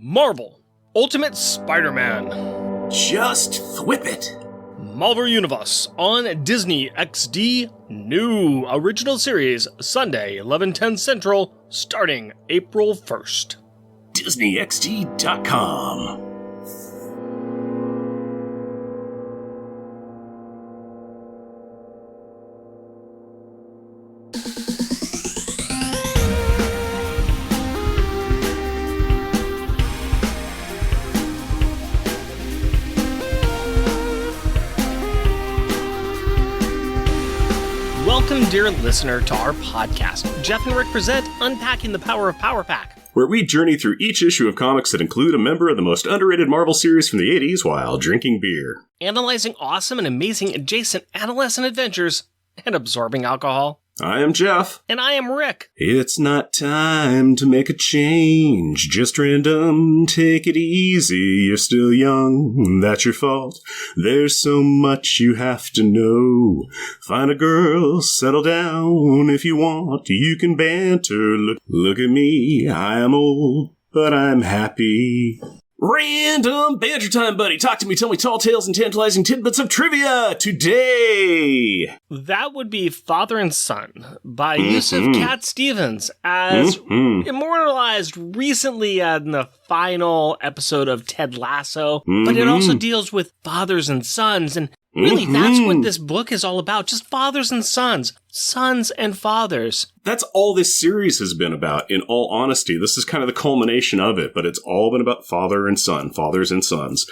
Marvel Ultimate Spider-Man. Just thwip it. Marvel Universe on Disney XD. New original series, Sunday, 11:10 Central, starting April 1st. DisneyXD.com. Welcome, dear listener, to our podcast. Jeff and Rick present Unpacking the Power of Power Pack, where we journey through each issue of comics that include a member of the most underrated Marvel series from the 80s while drinking beer. analyzing awesome and amazing adjacent adolescent adventures, and absorbing alcohol. I am Jeff. And I am Rick. It's not time to make a change, just random, take it easy, you're still young, that's your fault. There's so much you have to know. Find a girl, settle down, if you want, you can banter. Look at me, I am old, but I'm happy. Random banter time, buddy. Talk to me, tell me tall tales and tantalizing tidbits of trivia today. That would be Father and Son by Yusuf Cat Stevens, as immortalized recently in the final episode of Ted Lasso. But it also deals with fathers and sons, and really that's what this book is all about. Just fathers and sons. Sons and fathers. That's all this series has been about, in all honesty. This is kind of the culmination of it, but it's all been about father and son, fathers and sons.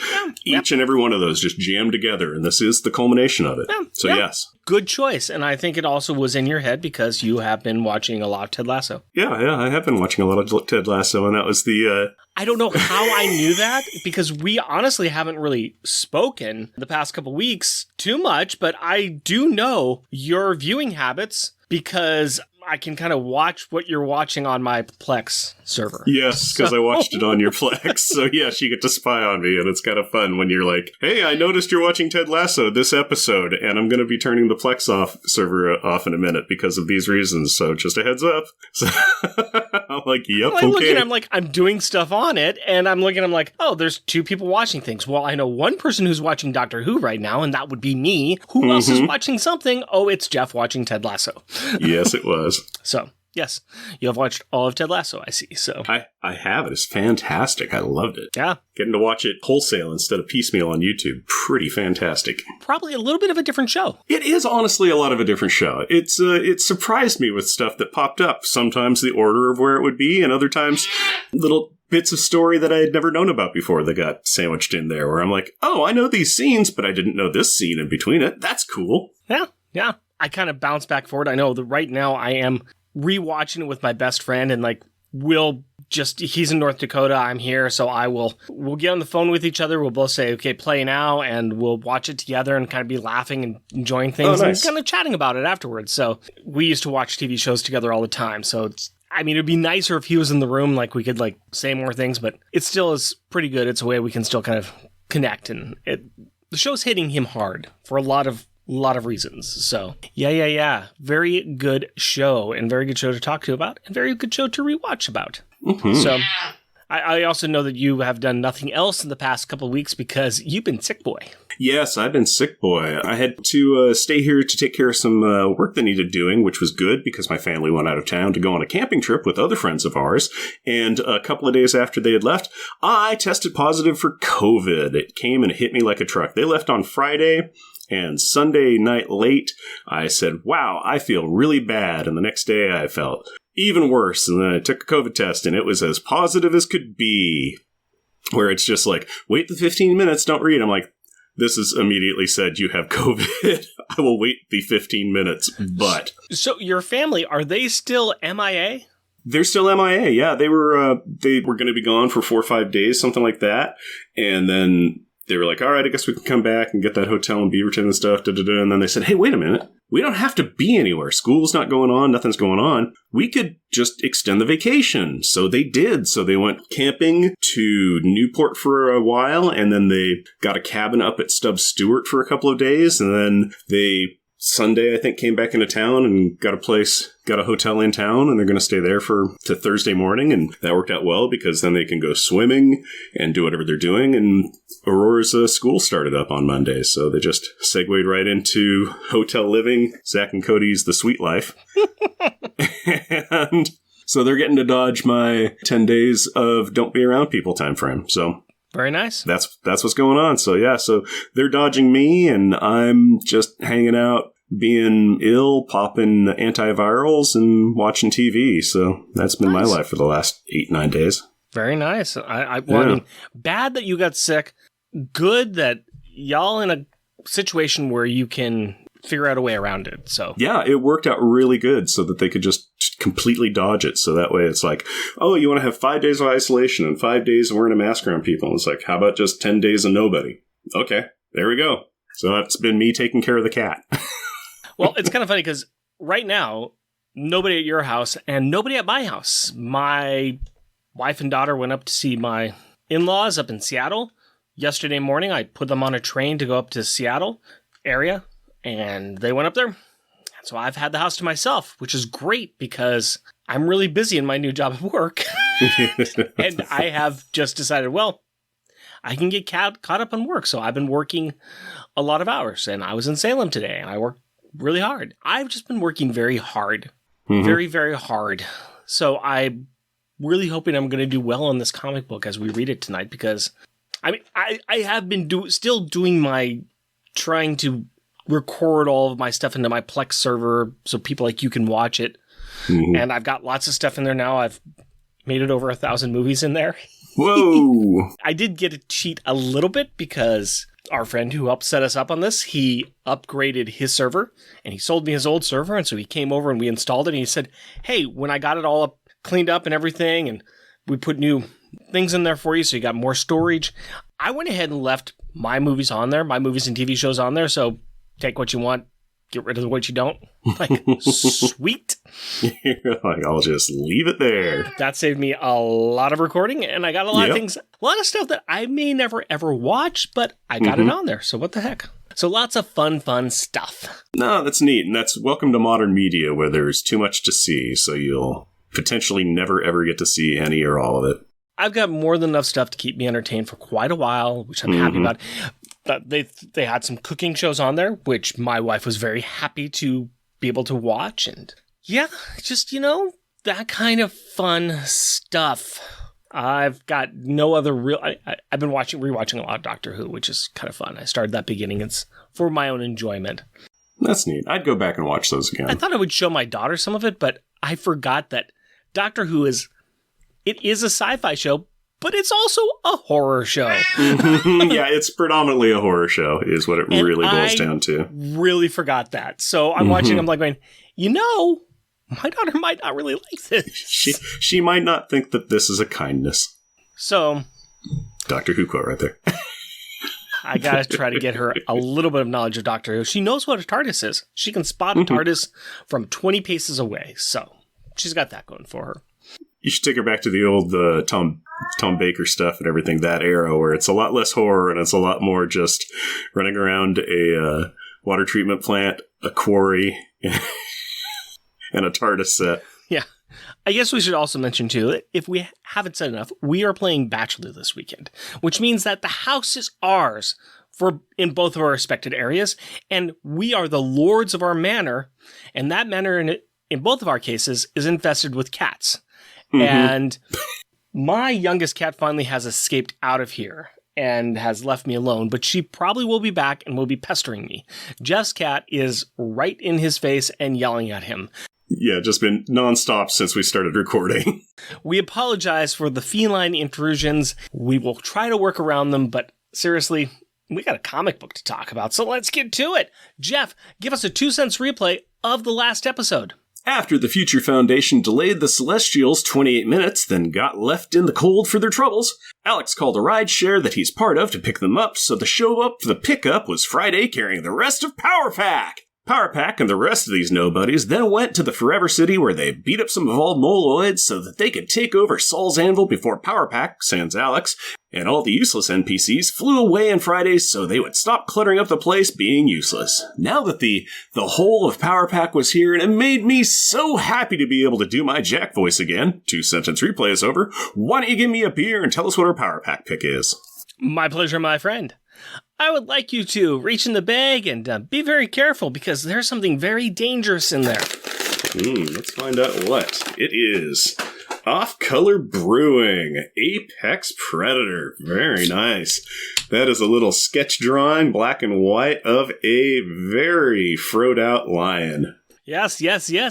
Yeah, Each and every one of those just jammed together, and this is the culmination of it. Yes. Good choice, and I think it also was in your head because you have been watching a lot of Ted Lasso. Yeah, I have been watching a lot of Ted Lasso, and that was the... I don't know how I knew that, because we honestly haven't really spoken the past couple weeks too much, but I do know your viewing habits because I can kind of watch what you're watching on my Plex server. Yes, because I watched it on your Plex. So yes, you get to spy on me, and it's kind of fun when you're like, hey, I noticed you're watching Ted Lasso this episode, and I'm going to be turning the Plex server off in a minute because of these reasons. So just a heads up. So I'm like, yep, well, okay. I'm doing stuff on it, and I'm like, oh, there's two people watching things. Well, I know one person who's watching Doctor Who right now, and that would be me. Who else is watching something? Oh, it's Jeff watching Ted Lasso. Yes, it was. So, yes, you have watched all of Ted Lasso, I see. So I have. It is fantastic. I loved it. Yeah. Getting to watch it wholesale instead of piecemeal on YouTube. Pretty fantastic. Probably a little bit of a different show. It is honestly a lot of a different show. It surprised me with stuff that popped up. Sometimes the order of where it would be, and other times little bits of story that I had never known about before that got sandwiched in there, where I'm like, oh, I know these scenes, but I didn't know this scene in between it. That's cool. Yeah. I kind of bounce back forward. I know that right now I am rewatching it with my best friend, and he's in North Dakota, I'm here, so we'll get on the phone with each other, we'll both say, okay, play now, and we'll watch it together and kind of be laughing and enjoying things and kind of chatting about it afterwards. So we used to watch TV shows together all the time, so it'd be nicer if he was in the room, like we could say more things, but it still is pretty good. It's a way we can still kind of connect, and the show's hitting him hard for a lot of reasons. So, yeah. Very good show, and very good show to talk to about, and very good show to rewatch about. So, I also know that you have done nothing else in the past couple of weeks because you've been sick boy. Yes, I've been sick boy. I had to stay here to take care of some work that needed doing, which was good because my family went out of town to go on a camping trip with other friends of ours. And a couple of days after they had left, I tested positive for COVID. It came and hit me like a truck. They left on Friday. And Sunday night late, I said, wow, I feel really bad. And the next day I felt even worse. And then I took a COVID test, and it was as positive as could be. Where it's just like, wait the 15 minutes, don't read. I'm like, this is immediately said you have COVID. I will wait the 15 minutes, but... So your family, are they still MIA? They're still MIA, yeah. They were going to be gone for 4 or 5 days, something like that. And then... they were like, all right, I guess we can come back and get that hotel in Beaverton and stuff. And then they said, hey, wait a minute. We don't have to be anywhere. School's not going on. Nothing's going on. We could just extend the vacation. So they did. So they went camping to Newport for a while. And then they got a cabin up at Stubbs Stewart for a couple of days. And then they Sunday, I think, came back into town and got a hotel in town, and they're going to stay there to Thursday morning. And that worked out well because then they can go swimming and do whatever they're doing. And Aurora's school started up on Monday. So they just segued right into hotel living, Zach and Cody's The Sweet Life. And so they're getting to dodge my 10 days of don't be around people time frame. So very nice. That's what's going on. So yeah, so they're dodging me and I'm just hanging out, being ill, popping antivirals and watching TV. So that's been my life for the last 8-9 days. Very nice. I mean, bad that you got sick. Good that y'all in a situation where you can figure out a way around it. So yeah, it worked out really good so that they could just completely dodge it. So that way it's like, oh, you want to have 5 days of isolation and 5 days of wearing a mask around people. And it's like, how about just 10 days of nobody? Okay, there we go. So that's been me taking care of the cat. Well, it's kind of funny because right now, nobody at your house and nobody at my house. My wife and daughter went up to see my in-laws up in Seattle. Yesterday morning, I put them on a train to go up to Seattle area, and they went up there. So I've had the house to myself, which is great because I'm really busy in my new job at work. And I have just decided, well, I can get caught up on work. So I've been working a lot of hours, and I was in Salem today, and I worked really hard. I've just been working very hard. Very, very hard. So I'm really hoping I'm going to do well on this comic book as we read it tonight because, I mean, I have been still doing my trying to record all of my stuff into my Plex server so people like you can watch it. And I've got lots of stuff in there now. I've made it over 1,000 movies in there. Whoa! I did get to cheat a little bit because our friend who helped set us up on this, he upgraded his server and he sold me his old server. And so he came over and we installed it. And he said, hey, when I got it all up, cleaned up and everything, and we put new things in there for you so you got more storage, I went ahead and left my movies on there, my movies and TV shows on there. So take what you want, get rid of what you don't. Like, sweet. Like, I'll just leave it there. That saved me a lot of recording, and I got a lot of things, a lot of stuff that I may never ever watch, but I got it on there, so what the heck. So lots of fun stuff. No, that's neat, and that's welcome to modern media where there's too much to see, so you'll potentially never ever get to see any or all of it. I've got more than enough stuff to keep me entertained for quite a while, which I'm happy about. But they had some cooking shows on there, which my wife was very happy to be able to watch. And yeah, just, that kind of fun stuff. I've got no other real... I've been rewatching a lot of Doctor Who, which is kind of fun. I started that beginning. It's for my own enjoyment. That's neat. I'd go back and watch those again. I thought I would show my daughter some of it, but I forgot that Doctor Who is a sci-fi show, but it's also a horror show. Yeah, it's predominantly a horror show, is what it really boils down to. Really forgot that. So I'm watching, I'm like going, my daughter might not really like this. She might not think that this is a kindness. So Doctor Who quote right there. I gotta try to get her a little bit of knowledge of Doctor Who. She knows what a TARDIS is. She can spot a TARDIS from 20 paces away. So she's got that going for her. You should take her back to the old Tom Baker stuff and everything, that era, where it's a lot less horror and it's a lot more just running around a water treatment plant, a quarry, and a TARDIS set. Yeah. I guess we should also mention, too, if we haven't said enough, we are playing Bachelor this weekend, which means that the house is ours in both of our respected areas, and we are the lords of our manor, and that manor in both of our cases is infested with cats. And my youngest cat finally has escaped out of here and has left me alone, but she probably will be back and will be pestering me. Jeff's cat is right in his face and yelling at him. Yeah, just been nonstop since we started recording. We apologize for the feline intrusions. We will try to work around them, but seriously, we got a comic book to talk about, so let's get to it. Jeff, give us a 2 cents replay of the last episode. After the Future Foundation delayed the Celestials 28 minutes, then got left in the cold for their troubles, Alex called a rideshare that he's part of to pick them up, so the show up for the pickup was Friday carrying the rest of Power Pack. Power Pack and the rest of these nobodies then went to the Forever City where they beat up some evolved moloids so that they could take over Saul's Anvil before Power Pack, sans Alex, and all the useless NPCs flew away on Fridays so they would stop cluttering up the place being useless. Now that the whole of Power Pack was here, and it made me so happy to be able to do my Jack voice again. 2-sentence replay is over. Why don't you give me a beer and tell us what our Power Pack pick is? My pleasure, my friend. I would like you to reach in the bag and be very careful because there's something very dangerous in there. Let's find out what it is. Off-color brewing, Apex Predator. Very nice. That is a little sketch drawing, black and white, of a very froed out lion. Yes.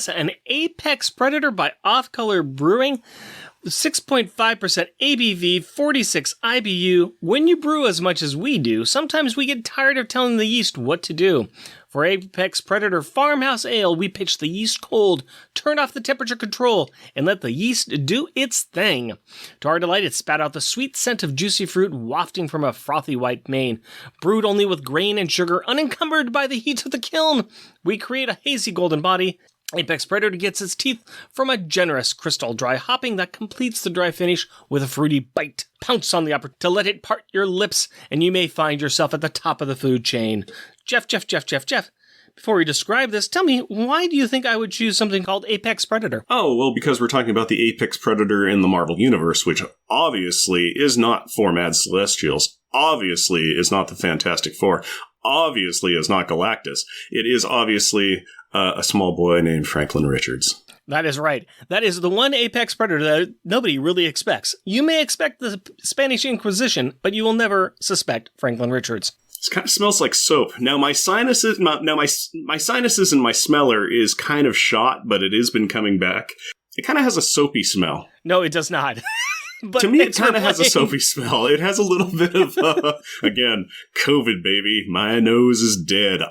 An Apex Predator by Off-Color Brewing. 6.5% ABV, 46 IBU. When you brew as much as we do, sometimes we get tired of telling the yeast what to do. For Apex Predator Farmhouse Ale, we pitch the yeast cold, turn off the temperature control, and let the yeast do its thing. To our delight, it spat out the sweet scent of juicy fruit wafting from a frothy white mane. Brewed only with grain and sugar, unencumbered by the heat of the kiln, we create a hazy golden body. Apex Predator gets its teeth from a generous crystal dry hopping that completes the dry finish with a fruity bite. Pounce on the upper to let it part your lips, and you may find yourself at the top of the food chain. Jeff. Before we describe this, tell me, why do you think I would choose something called Apex Predator? Oh, well, because we're talking about the Apex Predator in the Marvel Universe, which obviously is not four Mad Celestials, obviously is not the Fantastic Four, obviously is not Galactus. It is obviously a small boy named Franklin Richards. That is right. That is the one Apex Predator that nobody really expects. You may expect the Spanish Inquisition, but you will never suspect Franklin Richards. It kind of smells like soap. Now my sinuses and my smeller is kind of shot, but it has been coming back. It kind of has a soapy smell. No, it does not. But to me, it kind of has a soapy smell. It has a little bit of, again, COVID, baby. My nose is dead.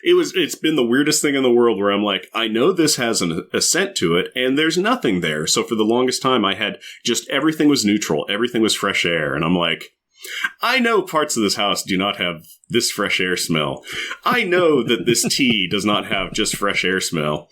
It's been the weirdest thing in the world where I'm like, I know this has a scent to it, and there's nothing there. So for the longest time, I had just everything was neutral. Everything was fresh air. And I'm like, I know parts of this house do not have this fresh air smell. I know that this tea does not have just fresh air smell.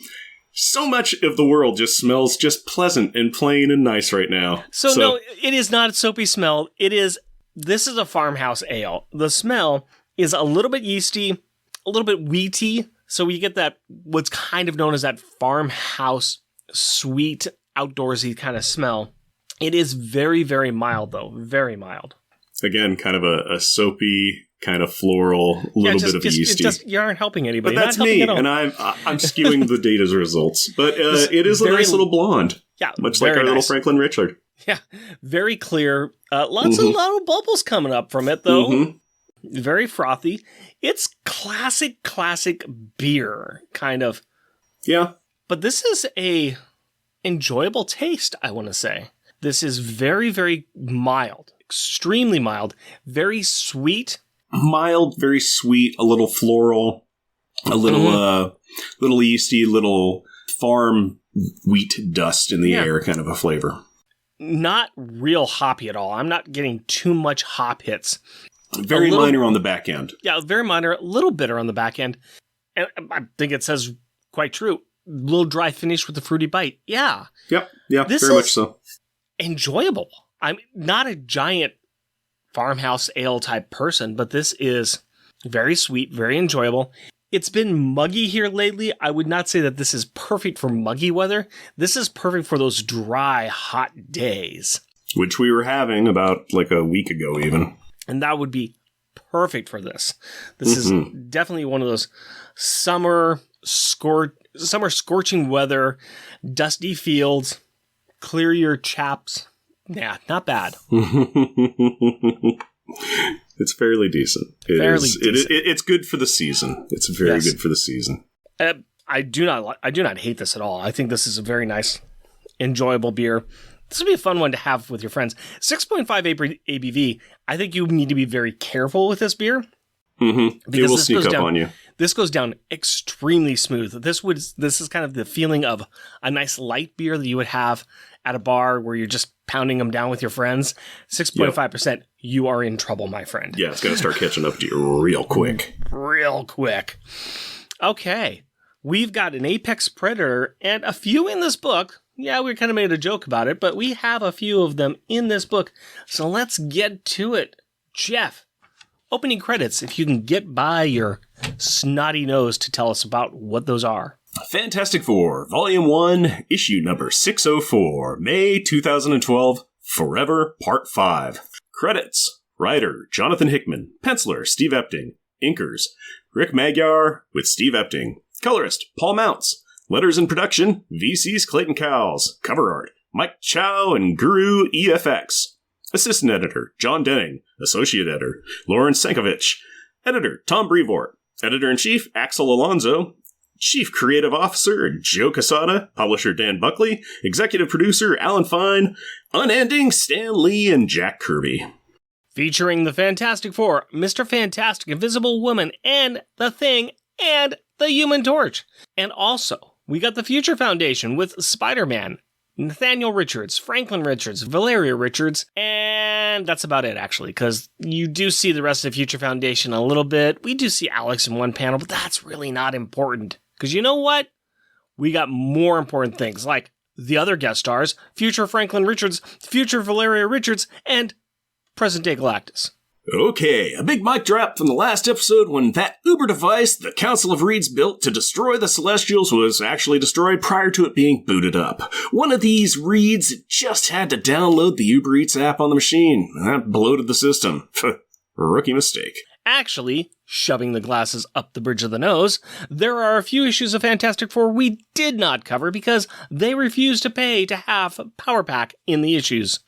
So much of the world just smells just pleasant and plain and nice right now. So no, it is not a soapy smell. This is a farmhouse ale. The smell is a little bit yeasty, a little bit wheaty. So you get that, what's kind of known as that farmhouse sweet, outdoorsy kind of smell. It is very, very mild though. Very mild. Again, kind of a soapy, kind of floral, little bit of yeasty. You aren't helping anybody. But that's me, and I'm skewing the data's results. But it is a nice little blonde. Yeah, much like our little Franklin Richard. Yeah, very clear. Lots of little bubbles coming up from it, though. Mm-hmm. Very frothy. It's classic beer, kind of. Yeah. But this is a enjoyable taste, I want to say. This is very, very mild. Extremely mild. Very sweet. Mild, very sweet, a little floral, a little little yeasty, little farm wheat dust in the air kind of a flavor. Not real hoppy at all. I'm not getting too much hop hits. Very minor on the back end. Yeah, very minor, a little bitter on the back end. And I think it says quite true. Little dry finish with the fruity bite. Yeah. Yep, very much so. Enjoyable. I'm not a giant farmhouse ale type person, but this is very sweet, very enjoyable. It's been muggy here lately. I would not say that this is perfect for muggy weather. This is perfect for those dry, hot days. Which we were having about like a week ago even. And that would be perfect for this. This is definitely one of those summer scorching weather, dusty fields, clear your chaps. Yeah, not bad. It's fairly decent. It's good for the season. It's very good for the season. I do not hate this at all. I think this is a very nice, enjoyable beer. This would be a fun one to have with your friends. 6.5 ABV. I think you need to be very careful with this beer. Mm-hmm. It will sneak up on you. This goes down extremely smooth. This is kind of the feeling of a nice light beer that you would have at a bar where you're just pounding them down with your friends. 6.5%, you are in trouble, my friend. Yeah, it's going to start catching up to you real quick. Real quick. Okay. We've got an apex predator and a few in this book. Yeah, we kind of made a joke about it, but we have a few of them in this book. So let's get to it. Jeff, opening credits, if you can get by your snotty nose to tell us about what those are. Fantastic Four, Volume 1, Issue number 604, May 2012, Forever, Part 5. Credits. Writer, Jonathan Hickman. Penciler, Steve Epting. Inkers, Rick Magyar with Steve Epting. Colorist, Paul Mounts. Letters and production, VC's Clayton Cowles. Cover art, Mike Chow and Guru EFX. Assistant editor, John Denning. Associate editor, Lauren Sankovich. Editor, Tom Brevoort. Editor-in-chief, Axel Alonso. Chief Creative Officer, Joe Quesada. Publisher, Dan Buckley. Executive Producer, Alan Fine. Unending, Stan Lee and Jack Kirby. Featuring the Fantastic Four, Mr. Fantastic, Invisible Woman, and The Thing, and the Human Torch. And also, we got the Future Foundation with Spider-Man, Nathaniel Richards, Franklin Richards, Valeria Richards, and that's about it, actually, because you do see the rest of the Future Foundation a little bit. We do see Alex in one panel, but that's really not important. Because you know what? We got more important things, like the other guest stars, Future Franklin Richards, Future Valeria Richards, and present-day Galactus. Okay, a big mic drop from the last episode when that Uber device the Council of Reeds built to destroy the Celestials was actually destroyed prior to it being booted up. One of these Reeds just had to download the Uber Eats app on the machine, and that bloated the system. Rookie mistake. Actually, shoving the glasses up the bridge of the nose, there are a few issues of Fantastic Four we did not cover because they refused to pay to have Power Pack in the issues.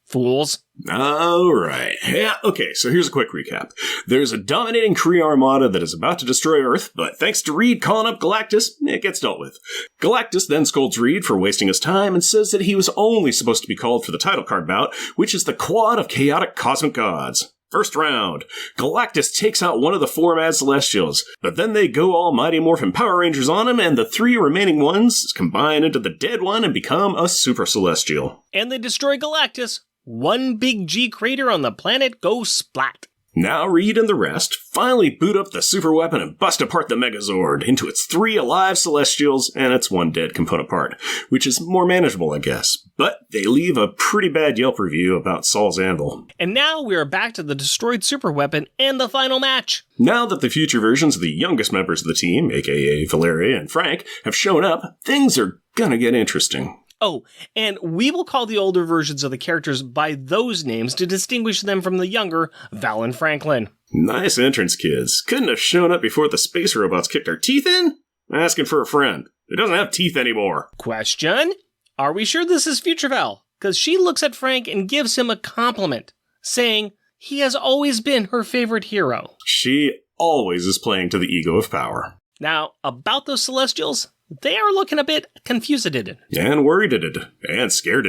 Fools. Alright. Yeah, okay, so here's a quick recap. There's a dominating Kree armada that is about to destroy Earth, but thanks to Reed calling up Galactus, it gets dealt with. Galactus then scolds Reed for wasting his time and says that he was only supposed to be called for the title card bout, which is the Quad of Chaotic Cosmic Gods. First round, Galactus takes out one of the four Mad Celestials, but then they go all Mighty Morphin Power Rangers on him, and the three remaining ones combine into the dead one and become a Super Celestial. And they destroy Galactus. One big G crater on the planet goes splat. Now Reed and the rest finally boot up the super weapon and bust apart the Megazord into its three alive Celestials and its one dead component part, which is more manageable, I guess. But they leave a pretty bad Yelp review about Saul's Anvil. And now we are back to the destroyed super weapon and the final match. Now that the future versions of the youngest members of the team, aka Valeria and Frank, have shown up, things are gonna get interesting. Oh, and we will call the older versions of the characters by those names to distinguish them from the younger Val and Franklin. Nice entrance, kids. Couldn't have shown up before the space robots kicked our teeth in? Asking for a friend. Who doesn't have teeth anymore. Question? Are we sure this is Future Val? Because she looks at Frank and gives him a compliment, saying he has always been her favorite hero. She always is playing to the ego of power. Now, about those Celestials, they are looking a bit confused. And worried and scared.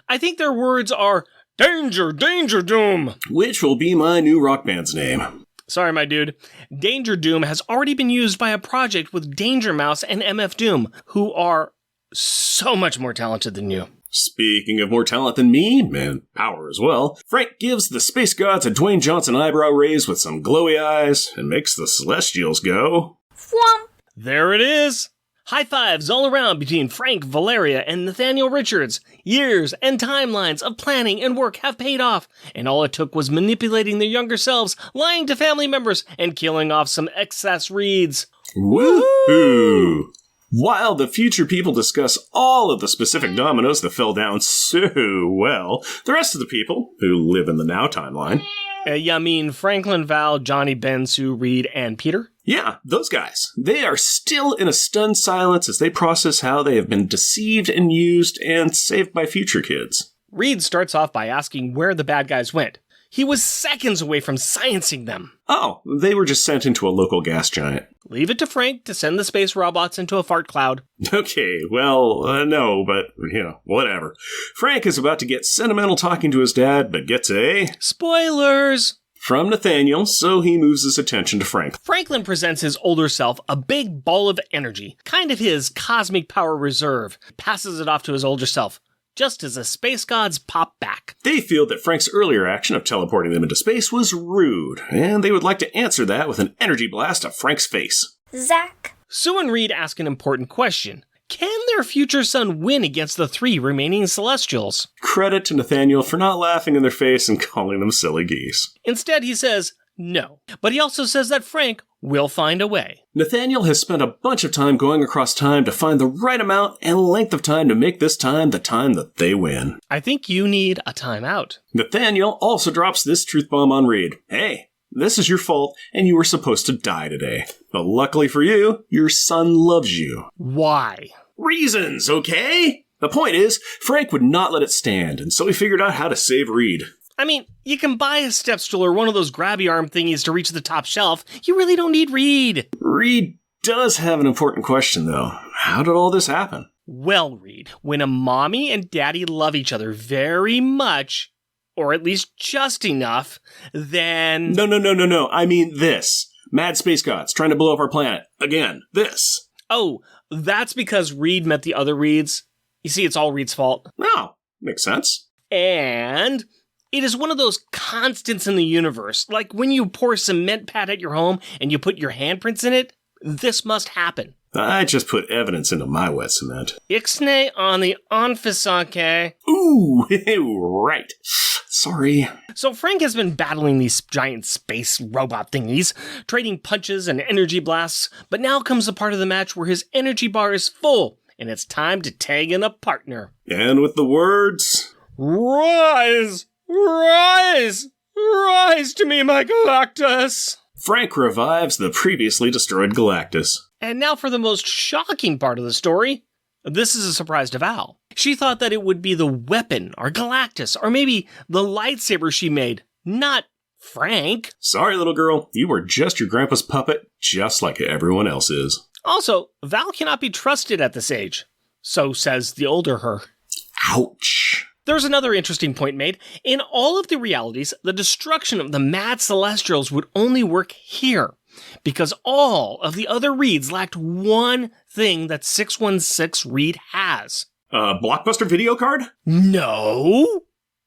I think their words are, Danger, Danger Doom! Which will be my new rock band's name. Sorry, my dude. Danger Doom has already been used by a project with Danger Mouse and MF Doom, who are so much more talented than you. Speaking of more talent than me, and power as well, Frank gives the space gods a Dwayne Johnson eyebrow raise with some glowy eyes and makes the Celestials go... Whomp! There it is! High fives all around between Frank, Valeria, and Nathaniel Richards. Years and timelines of planning and work have paid off, and all it took was manipulating their younger selves, lying to family members, and killing off some excess Reeds. Woohoo! While the future people discuss all of the specific dominoes that fell down so well, the rest of the people, who live in the now timeline... You mean Franklin, Val, Johnny, Ben, Sue, Reed, and Peter? Yeah, those guys. They are still in a stunned silence as they process how they have been deceived and used and saved by future kids. Reed starts off by asking where the bad guys went. He was seconds away from sciencing them. Oh, they were just sent into a local gas giant. Leave it to Frank to send the space robots into a fart cloud. Okay, well, no, but, whatever. Frank is about to get sentimental talking to his dad, but gets a... Spoilers! From Nathaniel, so he moves his attention to Frank. Franklin presents his older self a big ball of energy, kind of his cosmic power reserve. Passes it off to his older self, just as the space gods pop back. They feel that Frank's earlier action of teleporting them into space was rude, and they would like to answer that with an energy blast to Frank's face. Zach, Sue and Reed ask an important question. Can their future son win against the 3 remaining Celestials? Credit to Nathaniel for not laughing in their face and calling them silly geese. Instead, he says no. But he also says that Frank will find a way. Nathaniel has spent a bunch of time going across time to find the right amount and length of time to make this time the time that they win. I think you need a timeout. Nathaniel also drops this truth bomb on Reed. Hey, this is your fault, and you were supposed to die today. But luckily for you, your son loves you. Why? Reasons, okay? The point is, Frank would not let it stand, and so he figured out how to save Reed. I mean, you can buy a step stool or one of those grabby arm thingies to reach the top shelf. You really don't need Reed. Reed does have an important question, though. How did all this happen? Well, Reed, when a mommy and daddy love each other very much, or at least just enough, then... No. I mean this. Mad space gods trying to blow up our planet. Again, this. Oh, that's because Reed met the other Reeds. You see, it's all Reed's fault. Oh, makes sense. And it is one of those constants in the universe. Like when you pour a cement pad at your home and you put your handprints in it, this must happen. I just put evidence into my wet cement. Ixnay on the onfisanke. Ooh, right. Sorry. So Frank has been battling these giant space robot thingies, trading punches and energy blasts, but now comes the part of the match where his energy bar is full, and it's time to tag in a partner. And with the words... Rise! Rise! Rise to me, my Galactus! Frank revives the previously destroyed Galactus. And now for the most shocking part of the story. This is a surprise to Val. She thought that it would be the weapon, or Galactus, or maybe the lightsaber she made, not Frank. Sorry, little girl. You were just your grandpa's puppet, just like everyone else is. Also, Val cannot be trusted at this age. So says the older her. Ouch. There's another interesting point made. In all of the realities, the destruction of the Mad Celestials would only work here, because all of the other Reeds lacked one thing that 616 Reed has. Blockbuster video card? No.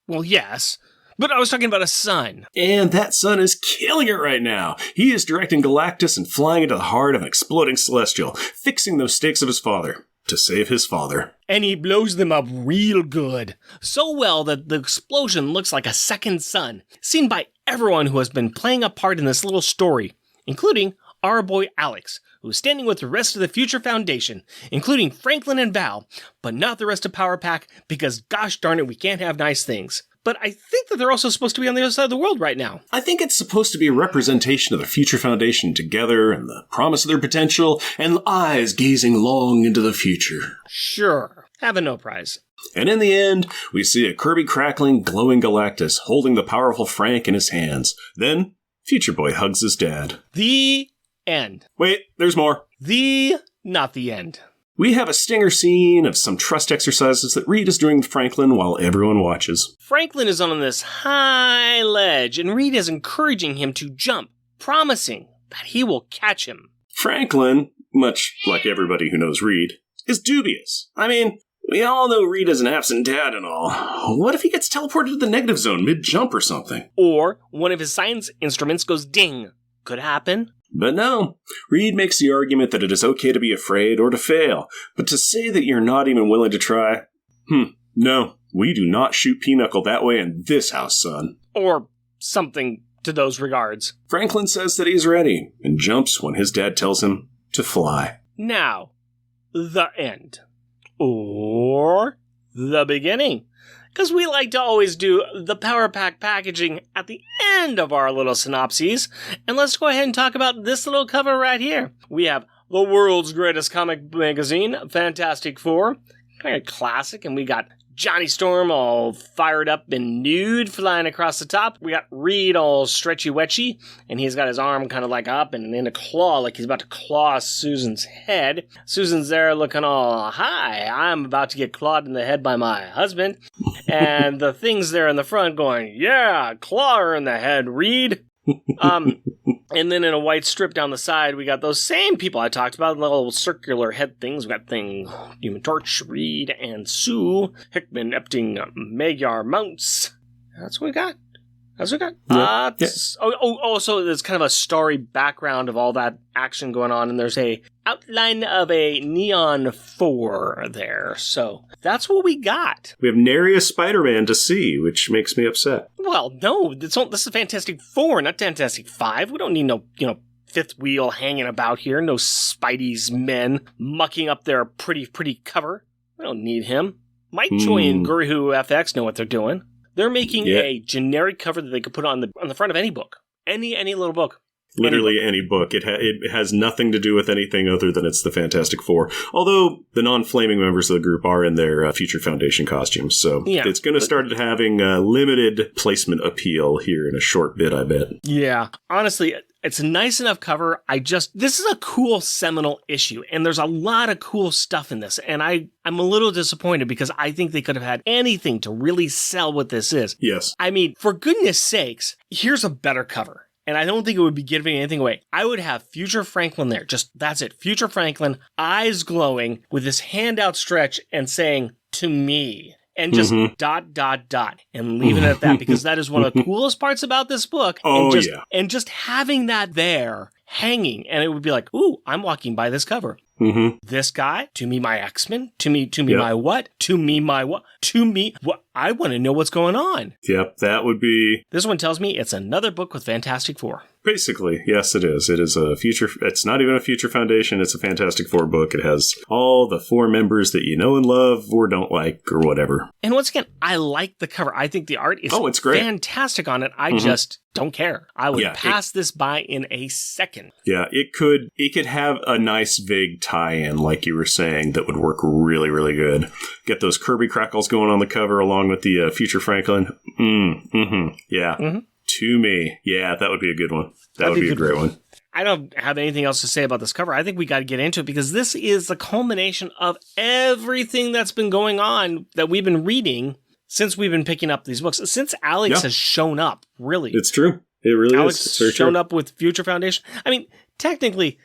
Well, yes. But I was talking about a son. And that son is killing it right now. He is directing Galactus and flying into the heart of an exploding celestial, fixing the mistakes of his father. To save his father. And he blows them up real good. So well that the explosion looks like a second sun, seen by everyone who has been playing a part in this little story, including our boy Alex, who's standing with the rest of the Future Foundation, including Franklin and Val, but not the rest of Power Pack, because gosh darn it, we can't have nice things. But I think that they're also supposed to be on the other side of the world right now. I think it's supposed to be a representation of the Future Foundation together and the promise of their potential and eyes gazing long into the future. Sure. Have a no prize. And in the end, we see a Kirby crackling, glowing Galactus holding the powerful Frank in his hands. Then, Future Boy hugs his dad. The end. Wait, there's more. Not the end. We have a stinger scene of some trust exercises that Reed is doing with Franklin while everyone watches. Franklin is on this high ledge, and Reed is encouraging him to jump, promising that he will catch him. Franklin, much like everybody who knows Reed, is dubious. I mean, we all know Reed is an absent dad and all. What if he gets teleported to the negative zone mid-jump or something? Or one of his science instruments goes ding. Could happen. But no, Reed makes the argument that it is okay to be afraid or to fail, but to say that you're not even willing to try? No, we do not shoot Pinochle that way in this house, son. Or something to those regards. Franklin says that he's ready, and jumps when his dad tells him to fly. Now, the end. Or the beginning. Because we like to always do the Power Pack packaging at the end of our little synopses. And let's go ahead and talk about this little cover right here. We have the world's greatest comic magazine, Fantastic Four. Kind of classic. And we got Johnny Storm all fired up and nude flying across the top. We got Reed all stretchy-wetchy. And he's got his arm kind of like up and in a claw like he's about to claw Susan's head. Susan's there looking all, hi, I'm about to get clawed in the head by my husband. And the thing's there in the front going, yeah, claw her in the head, Reed. And then in a white strip down the side, we got those same people I talked about, the little circular head things. We got Human Torch, Reed, and Sue, Hickman, Epting, Magyar, Mounts. That's what we got. That's okay. Yeah. So there's kind of a story background of all that action going on, and there's a outline of a Neon 4 there. So that's what we got. We have nary a Spider-Man to see, which makes me upset. Well, no, this is Fantastic 4, not Fantastic 5. We don't need no, fifth wheel hanging about here. No Spidey's men mucking up their pretty cover. We don't need him. Mike Choi and Gurihu FX know what they're doing. They're making a generic cover that they could put on the front of any book. Any little book. Literally any book. It has nothing to do with anything other than it's the Fantastic Four. Although the non-flaming members of the group are in their Future Foundation costumes. So it's going to start having limited placement appeal here in a short bit, I bet. Yeah. Honestly, it's a nice enough cover. This is a cool seminal issue, and there's a lot of cool stuff in this, and I'm a little disappointed because I think they could have had anything to really sell what this is. Yes. I mean, for goodness sakes, here's a better cover. And I don't think it would be giving anything away. I would have Future Franklin there. That's it. Future Franklin, eyes glowing, with his hand outstretched and saying, "To me." And just ... and leaving it at that, because that is one of the coolest parts about this book. And just having that there hanging, and it would be like, ooh, I'm walking by this cover. This guy, to me, my X-Men, to me, my what? To me, my what? To me, what? I want to know what's going on. Yep, that would be... This one tells me it's another book with Fantastic Four. Basically, yes, it is. It is a future... It's not even a Future Foundation. It's a Fantastic Four book. It has all the four members that you know and love or don't like or whatever. And once again, I like the cover. I think the art is it's great. Fantastic on it. I just don't care. I would pass this by in a second. Yeah, it could have a nice vague tie-in, like you were saying, that would work really, really good. Get those Kirby crackles going on the cover along with the Future Franklin. Yeah. To me. Yeah, that would be a good one. That would be a great one. I don't have anything else to say about this cover. I think we got to get into it because this is the culmination of everything that's been going on that we've been reading since we've been picking up these books. Since Alex has shown up, really. It's true. It really Alex is. Alex shown up with Future Foundation. I mean, technically,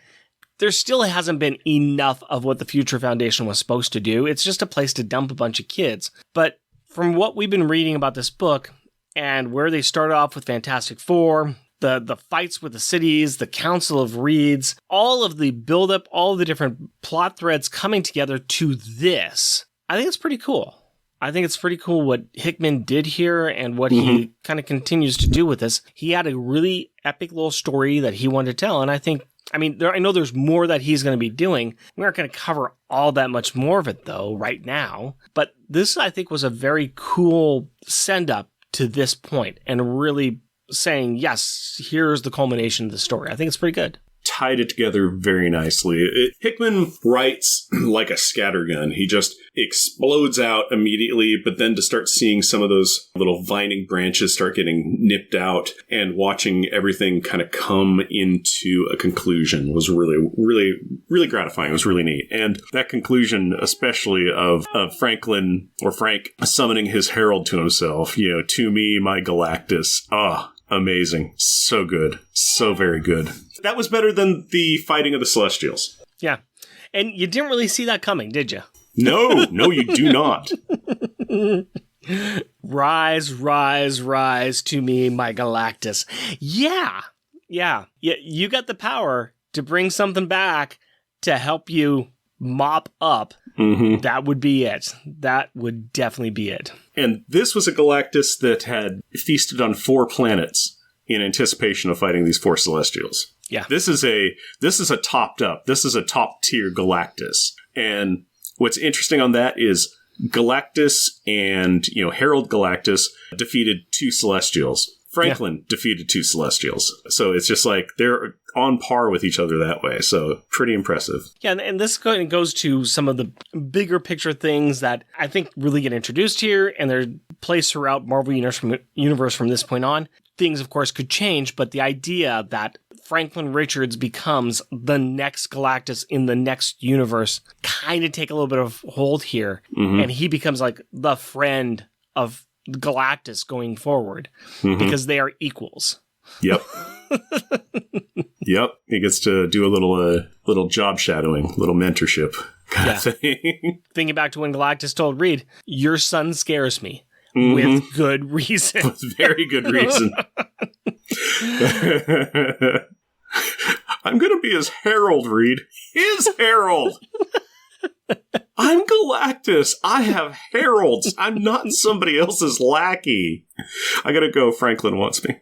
there still hasn't been enough of what the Future Foundation was supposed to do. It's just a place to dump a bunch of kids. But from what we've been reading about this book and where they started off with Fantastic Four, the fights with the cities, the Council of Reeds, all of the buildup, all of the different plot threads coming together to this, I think it's pretty cool. I think it's pretty cool what Hickman did here and what he kind of continues to do with this. He had a really epic little story that he wanted to tell, and I know there's more that he's going to be doing. We aren't going to cover all that much more of it, though, right now. But this, I think, was a very cool send-up to this point and really saying, yes, here's the culmination of the story. I think it's pretty good. Tied it together very nicely. Hickman writes like a scattergun. He just explodes out immediately, but then to start seeing some of those little vining branches start getting nipped out and watching everything kind of come into a conclusion was really, really, really gratifying. It was really neat. And that conclusion, especially of Franklin or Frank summoning his herald to himself, to me, my Galactus. Amazing. So good. So very good. That was better than the fighting of the Celestials. Yeah. And you didn't really see that coming, did you? No, you do not. Rise, rise, rise to me, my Galactus. Yeah. You got the power to bring something back to help you mop up. That would be it. That would definitely be it. And this was a Galactus that had feasted on 4 planets in anticipation of fighting these 4 Celestials. Yeah. This is a topped up. This is a top tier Galactus. And what's interesting on that is Galactus and, Herald Galactus defeated 2 Celestials. Franklin defeated 2 Celestials. So it's just like they're on par with each other that way. So pretty impressive. Yeah, and this goes to some of the bigger picture things that I think really get introduced here, and they're placed throughout Marvel Universe from this point on. Things, of course, could change, but the idea that Franklin Richards becomes the next Galactus in the next universe kind of take a little bit of hold here, and he becomes like the friend of Galactus going forward because they are equals. Yep. Yep. He gets to do a little job shadowing, little mentorship kind of thing. Thinking back to when Galactus told Reed, "Your son scares me. with good reason. With very good reason. I'm going to be his herald, Reed. His herald! I'm Galactus. I have heralds. I'm not somebody else's lackey. I gotta go. Franklin wants me.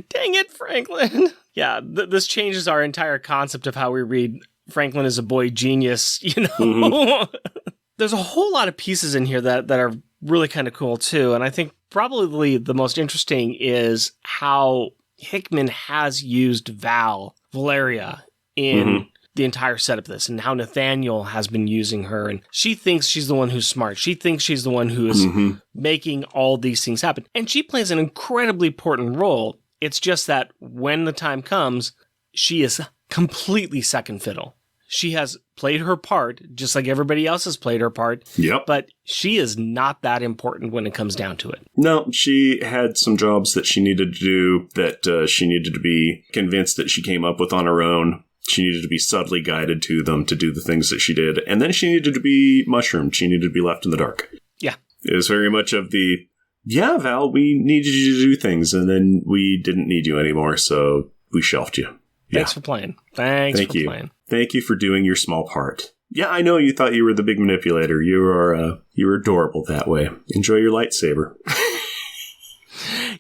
Dang it, Franklin. Yeah, this changes our entire concept of how we read Franklin as a boy genius, you know? Mm-hmm. There's a whole lot of pieces in here that are really kind of cool, too. And I think probably the most interesting is how Hickman has used Valeria, in the entire setup of this, and how Nathaniel has been using her. And she thinks she's the one who's smart. She thinks she's the one who is making all these things happen. And she plays an incredibly important role. It's just that when the time comes, she is completely second fiddle. She has played her part, just like everybody else has played her part. Yep. But she is not that important when it comes down to it. No, she had some jobs that she needed to do, that she needed to be convinced that she came up with on her own. She needed to be subtly guided to them to do the things that she did. And then she needed to be mushroomed. She needed to be left in the dark. Yeah. It was very much of the, yeah, Val, we needed you to do things, and then we didn't need you anymore, so we shelved you. Yeah. Thanks for playing. Thank you. Playing. Thank you for doing your small part. Yeah, I know you thought you were the big manipulator. You were adorable that way. Enjoy your lightsaber.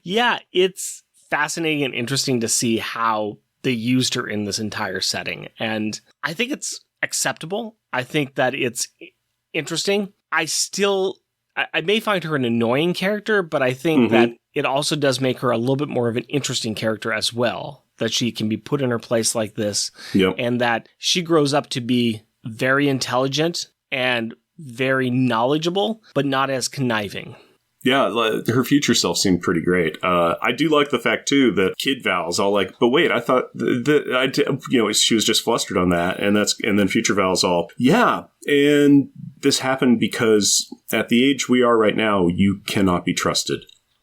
Yeah, it's fascinating and interesting to see how they used her in this entire setting. And I think it's acceptable. I think that it's interesting. I may find her an annoying character, but I think that it also does make her a little bit more of an interesting character as well. That she can be put in her place like this. Yep. And that she grows up to be very intelligent and very knowledgeable, but not as conniving. Yeah, her future self seemed pretty great. I do like the fact, too, that Kid Val's all like, but wait, I thought she was just flustered on that. And then future Val's all, yeah. And this happened because at the age we are right now, you cannot be trusted.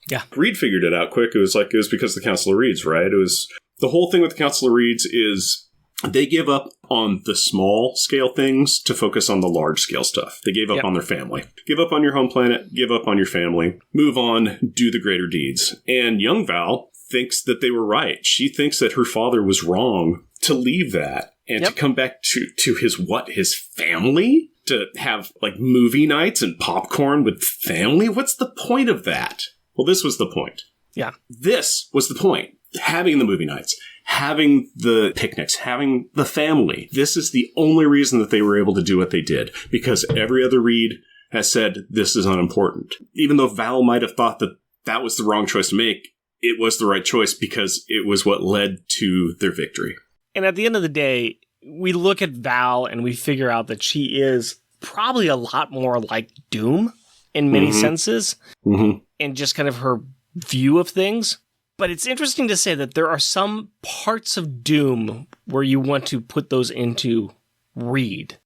Yeah. Reed figured it out quick. It was because of the Council of Reeds, right? It was the whole thing with the Council of Reeds is they give up on the small scale things to focus on the large scale stuff. They gave up on their family. Give up on your home planet, give up on your family, move on, do the greater deeds. And young Val thinks that they were right. She thinks that her father was wrong to leave that and to come back to his family? To have like movie nights and popcorn with family? What's the point of that? Well, this was the point. Yeah. This was the point. Having the movie nights, having the picnics, having the family. This is the only reason that they were able to do what they did. Because every other Reed has said this is unimportant. Even though Val might have thought that was the wrong choice to make, it was the right choice because it was what led to their victory. And at the end of the day, we look at Val and we figure out that she is probably a lot more like Doom in many senses. And just kind of her view of things. But it's interesting to say that there are some parts of Doom where you want to put those into Reed.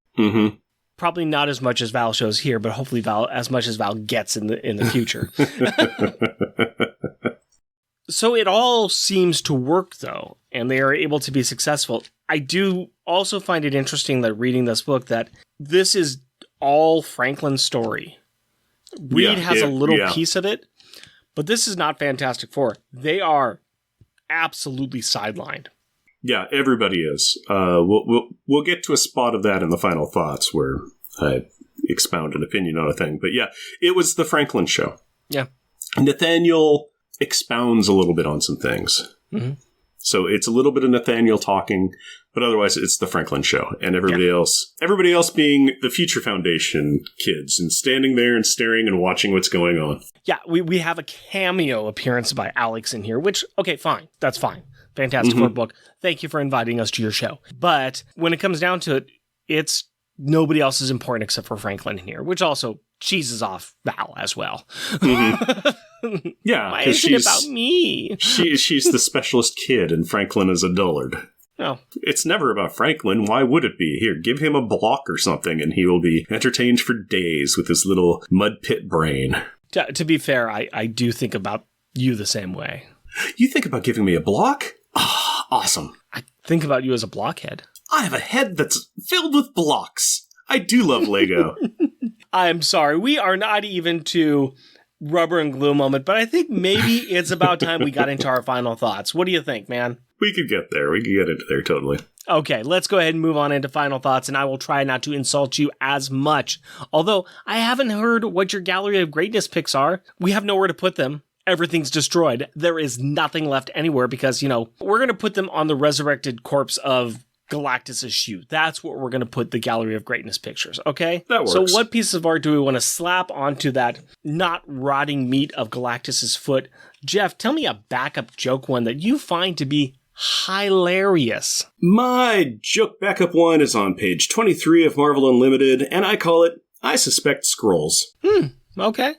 Probably not as much as Val shows here, but hopefully as much as Val gets in the future. So it all seems to work, though, and they are able to be successful. I do also find it interesting that reading this book that this is all Franklin's story. Reed has a little piece of it. But this is not Fantastic Four. They are absolutely sidelined. Yeah, everybody is. We'll get to a spot of that in the final thoughts where I expound an opinion on a thing. But yeah, it was the Franklin show. Yeah. Nathaniel expounds a little bit on some things. So it's a little bit of Nathaniel talking, but otherwise it's the Franklin show. And everybody else being the Future Foundation kids and standing there and staring and watching what's going on. Yeah, we have a cameo appearance by Alex in here, which, okay, fine. That's fine. Fantastic Four book. Thank you for inviting us to your show. But when it comes down to it, it's nobody else is important except for Franklin in here, which also cheeses off Val as well. Yeah, why is it about me? she's the specialist kid and Franklin is a dullard. No. It's never about Franklin. Why would it be? Here, give him a block or something and he will be entertained for days with his little mud pit brain. To be fair, I do think about you the same way. You think about giving me a block? Ah, awesome. I think about you as a blockhead. I have a head that's filled with blocks. I do love Lego. I'm sorry. We are not even to rubber and glue moment, but I think maybe it's about time we got into our final thoughts. What do you think, man? We could get there. We could get into there, totally. Okay, let's go ahead and move on into final thoughts, and I will try not to insult you as much. Although, I haven't heard what your gallery of greatness picks are. We have nowhere to put them. Everything's destroyed. There is nothing left anywhere because, we're going to put them on the resurrected corpse of Galactus' shoe. That's what we're going to put the gallery of greatness pictures, okay? That works. So what pieces of art do we want to slap onto that not rotting meat of Galactus' foot? Jeff, tell me a backup joke one that you find to be hilarious. My joke backup one is on page 23 of Marvel Unlimited, and I call it, I Suspect Scrolls. Okay.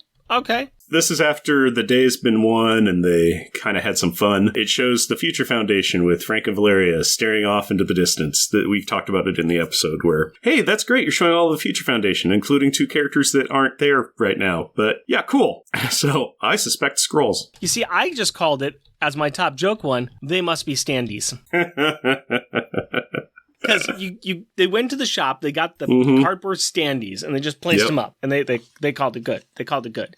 This is after the day's been won and they kind of had some fun. It shows the Future Foundation with Frank and Valeria staring off into the distance. We've talked about it in the episode where, hey, that's great, you're showing all of the Future Foundation, including 2 characters that aren't there right now. But yeah, cool. So I suspect Scrolls. You see, I just called it, as my top joke one, they must be standees. Because they went to the shop, they got the cardboard standees, and they just placed them up, and they called it good. They called it good.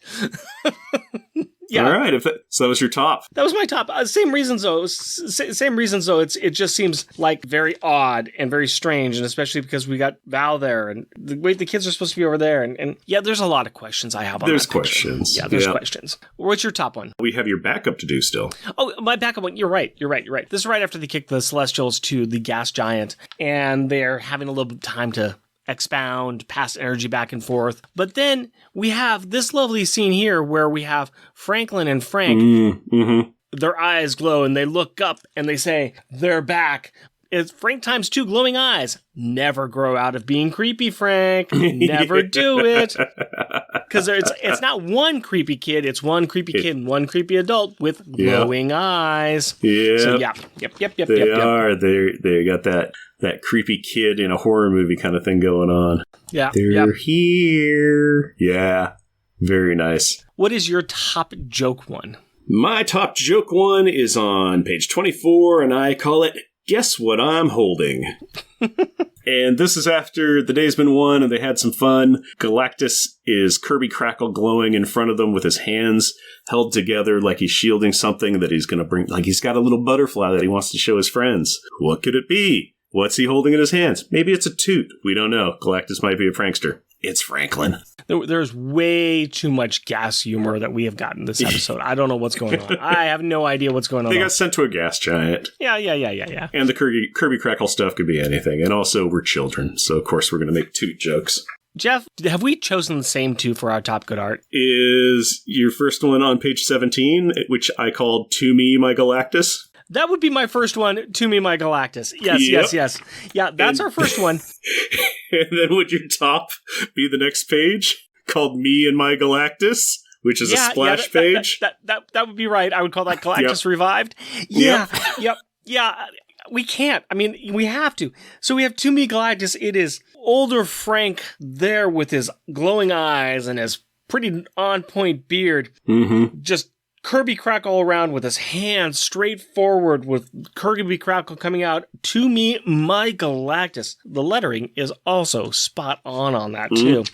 Yeah. All right. So that was your top. That was my top. Same reasons though. Same reasons though. It just seems like very odd and very strange, and especially because we got Val there, and the kids are supposed to be over there, and yeah, there's a lot of questions I have on There's that picture. questions. Yeah, there's questions. What's your top one? We have your backup to do still. Oh, my backup one. You're right. This is right after they kick the Celestials to the gas giant, and they're having a little bit of time to expound, pass energy back and forth. But then we have this lovely scene here where we have Franklin and Frank. Their eyes glow and they look up and they say, they're back. It's Frank times 2 glowing eyes. Never grow out of being creepy, Frank. Never do it. Because it's not one creepy kid. It's one creepy kid and one creepy adult with glowing eyes. Yeah. So Yep. They are. They got that creepy kid in a horror movie kind of thing going on. Yeah. They're here. Yeah. Very nice. What is your top joke one? My top joke one is on page 24, and I call it, Guess What I'm Holding. And this is after the day's been won and they had some fun. Galactus is Kirby Crackle glowing in front of them with his hands held together like he's shielding something that he's going to bring. Like he's got a little butterfly that he wants to show his friends. What could it be? What's he holding in his hands? Maybe it's a toot. We don't know. Galactus might be a prankster. It's Franklin. There's way too much gas humor that we have gotten this episode. I don't know what's going on. I have no idea what's going on. They got sent to a gas giant. Yeah. And the Kirby Crackle stuff could be anything. And also, we're children. So, of course, we're going to make toot jokes. Jeff, have we chosen the same 2 for our top good art? Is your first one on page 17, which I called To Me, My Galactus? That would be my first one, To Me, My Galactus. Yes. Yeah, that's our first one. And then would your top be the next page called Me and My Galactus, which is a splash page? That would be right. I would call that Galactus Revived. Yep. We can't. I mean, we have to. So we have To Me Galactus. It is older Frank there with his glowing eyes and his pretty on-point beard. Just Kirby Crackle around with his hands straight forward with Kirby Crackle coming out. To Me, My Galactus. The lettering is also spot on that too.